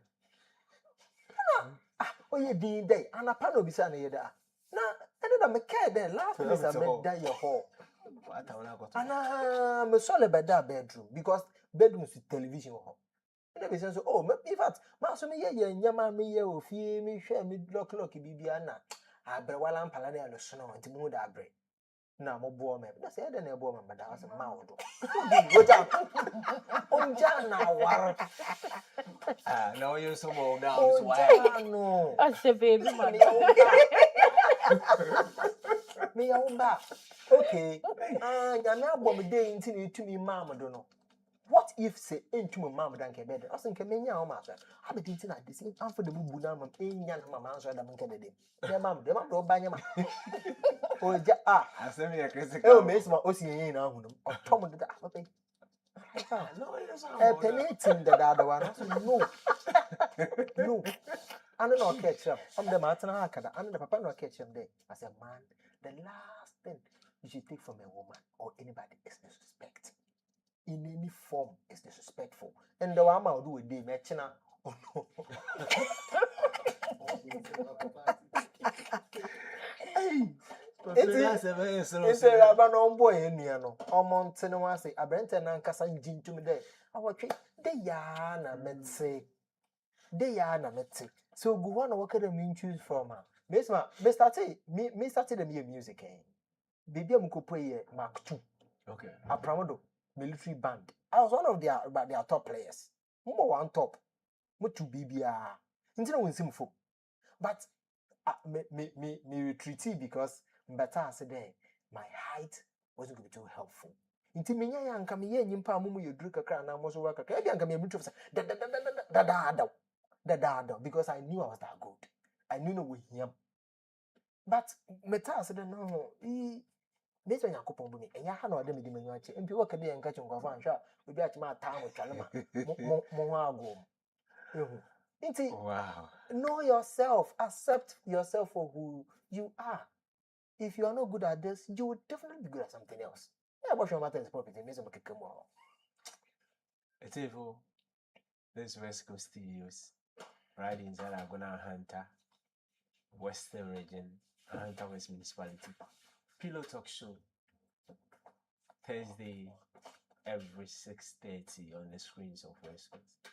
Oh, you did day, and a panel beside you there. Now, and then I'm a care there. Last place I met that your hall. And I'm a solid bed that bedroom because bedrooms with television hall. And they say, oh, in fact, Master me, yeah, Yama me, yeah, or fear me, share me, lock, Bibiana. I bet while I'm Palania and the snow and Timo that break. Now, more boy, man. That's it, and a boy, but that was a mouth. What up? Oh, Jana, No, you're so old now. oh, Jano. I said, baby, man. Me own back. Okay. You're now bomb day until you to me, mamma, don't know. What if say into my mamma than bed? I think I'm in your master. I be eating at the same time for the Bubunam in Yan Mamma, so I'm Kennedy. Their mum, the mum don't buy your man. Oh, I sent me a critical. oh, Miss Mossy, now, Tom of the Apple. No, it's A penetrating the other one. I said, no. No. I don't know, catch him. I'm the Martin Harker, and the papa no catch him there. I said, man, the last thing you should take from a woman or anybody is disrespect. In any form is disrespectful. And the one I'll do with the Mechina. Oh no. Hey, it's a Rabanon boy in Niano. Or Montano, I say, a Brenton and Cassan Jin to me there. I will treat the Yana, let's say. They are na mete. So go on what can I choose from her? Miss me started the music eh. Baby I'm go play Mark II. Okay. A Pramado military band. I was one of their top players. More one top. More two BBR. Until when simple. But me retreated because better I said there my height wasn't going to be too helpful. Inti menya ya nka me ye nyimpa amumu ye duru kakra na mo so wa kakra e nka me mutu say da because I knew I was that good. I knew no with him. But meta said no e me so yakopon bu me enya ha na ode me di manyu ache mpi wo ka de nka chinkofo anhwa obi ache ma ta mo twale ma mo ho agom ehu inti Wow. know yourself, accept yourself for who you are. If you are not good at this, you will definitely be good at something else. Yeah, but your matter is property. Means I'm come on. It's evil. This West Coast Studios. Right inside Agona Hunter, Western Region, Hunter West Municipality. Pillow Talk Show. Thursday, every 6:30 on the screens of West Coast.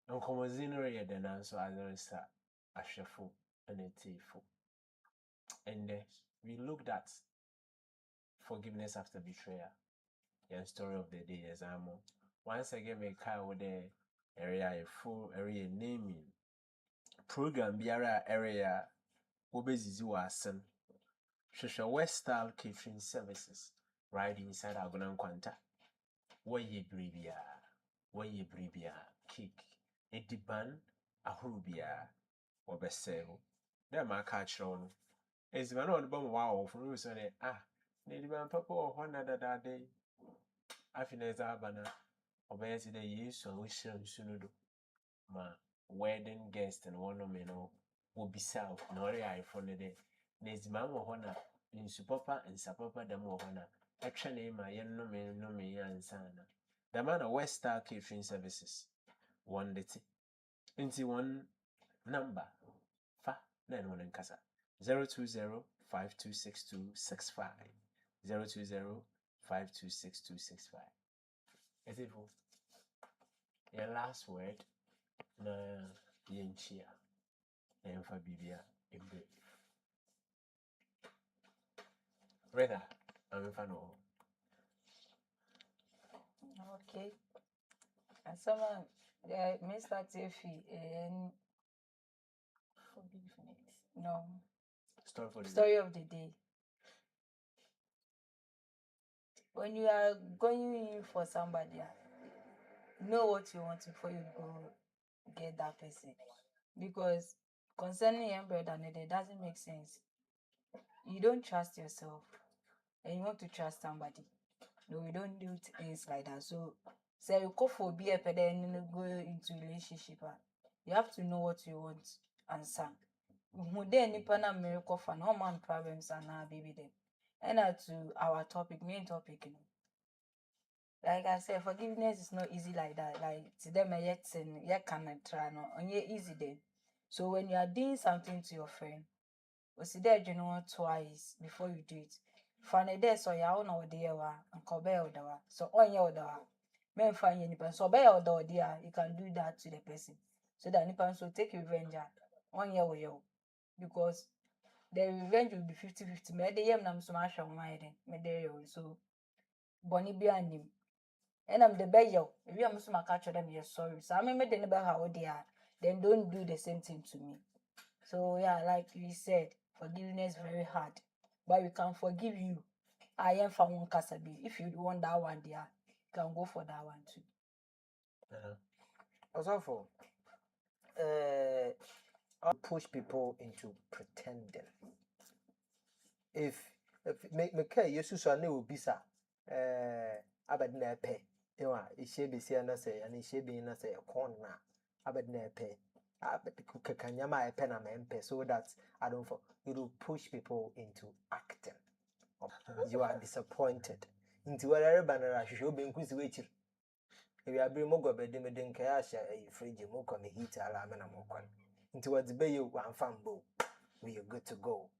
And Comozino ya then also as a start a shuffle and a tifo. And we looked at forgiveness after betrayal. The story of the day as amo. Once again, we call with the area a full area naming program biara area obezizi wasen. Shosha West Style Catering Services right inside Agona Nkwanta. Waye bribia cake. Ediban ahurubia obesevo. There my catch on. Is man on the bomb wow for you say Nediban papa or one other day. Afineza abana obeyesi the use solution sunudo. Ma wedding guest and one of me no will be self nori iPhone the day. Nezman or hona in supapa and sapapa the more hona. Actually my yen no me ansana. The man of West Star Catering Services. One day. Into one number. Fa then one in casa. 020-526265. 020-526265. Is it for your last word? Na yenchia. Emfa bibia imbe. Reda, I'm fan of. Okay. And someone, Mr. Tiffy, and Forgiveness. no, Story for the story of the day. When you are going in for somebody, know what you want before you go get that person. Because concerning your brother, it doesn't make sense. You don't trust yourself and you want to trust somebody. No, we don't do things like that. So Say you go for be a then go into relationship. You have to know what you want answer. Who then nipa na miracle for no man problems and now baby them. And to our main topic, you know. Like I said, forgiveness is not easy like that. Like to them, yet can try no, and yet easy then. So when you are doing something to your friend, we see that you know twice before you do it. Funny day, so ya own or dear one, and cobe or dawa. So on your dawa, men find any person. So by or dear, you can do that to the person. So that any person will take revenge on your way, because the revenge will be 50-50. Me de yam nam so much on my then. Me there so Bonnie behind him. And I'm the beyo. If you am so catch them, you're sorry. So I remember the neighbor how they are. Then don't do the same thing to me. So yeah, like we said, forgiveness is very hard. But we can forgive you. I am from one Kasabi. If you want that one there, you can go for that one too. Also for push people into pretending. If me care yesu so na obisa abed na epe ewa ihye besi na say and ihye bi na say kon na abed na epe kakanyama epe na mempe, so that I don't for you will push people into acting. You are disappointed into whatever banner hwehwe obenkusi wechir ewi abiri mo gobede mede nka ya hye fridge mo kwa me heat ala me na mo kwa into what be you wan fambo we are good to go.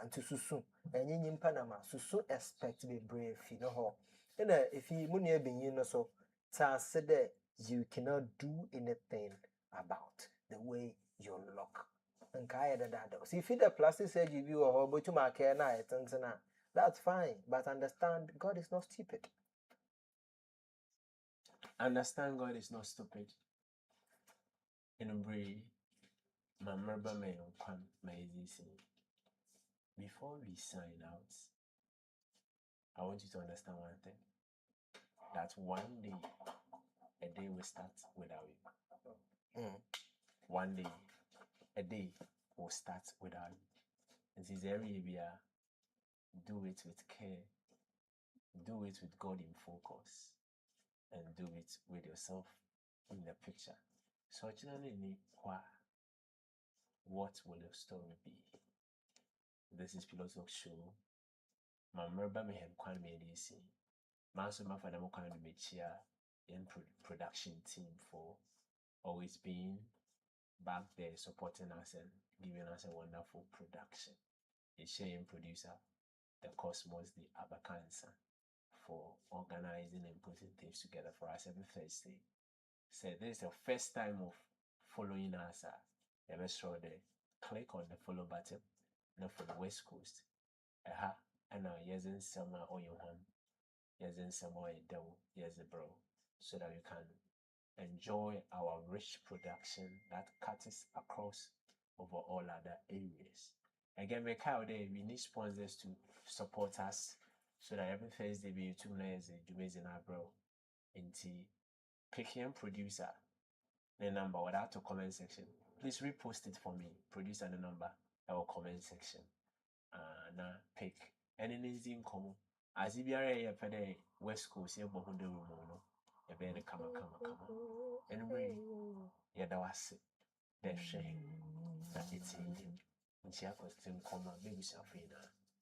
Into susu enyi nyimpa na ma susu expect be brave fi no ho. And if you money ebinyi no so say that you cannot do anything about the way you look. And kaya da. So if the plastic surgery or ho but you ma care na etentena, that's fine, but understand God is not stupid. Understand God is not stupid. In brave my merba may come my easy. Before we sign out, I want you to understand one thing. That one day, a day will start without you. One day, a day will start without you. And this area, do it with care. Do it with God in focus. And do it with yourself in the picture. So, what will your story be? This is Pilots Talk Show. My merba me hem kwan me DC. Maso ma fada mo kwan me chia in production team for always being back there supporting us and giving us a wonderful production. A shame producer, the Cosmos, the Abakansa, for organizing and putting things together for us every Thursday. So this is the first time of following us. Make sure they click on the follow button. Not for the West Coast. And now yes in summer or your home. Yes in summer devil, yes bro. So that you can enjoy our rich production that cuts across over all other areas. Again, we need sponsors to support us so that every Thursday we YouTube is a bro. Inti click here producer the number without the comment section. Please repost it for me. Producer the number. Our comment section. Na pick any in common. As if you are a West Coast, you're behind the room. You're better come. Anyway, yeah, that was it. They're shame. That it's in him. And she has to come maybe something.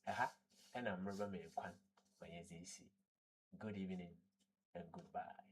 And I'm remember me one. My easy. Good evening and goodbye.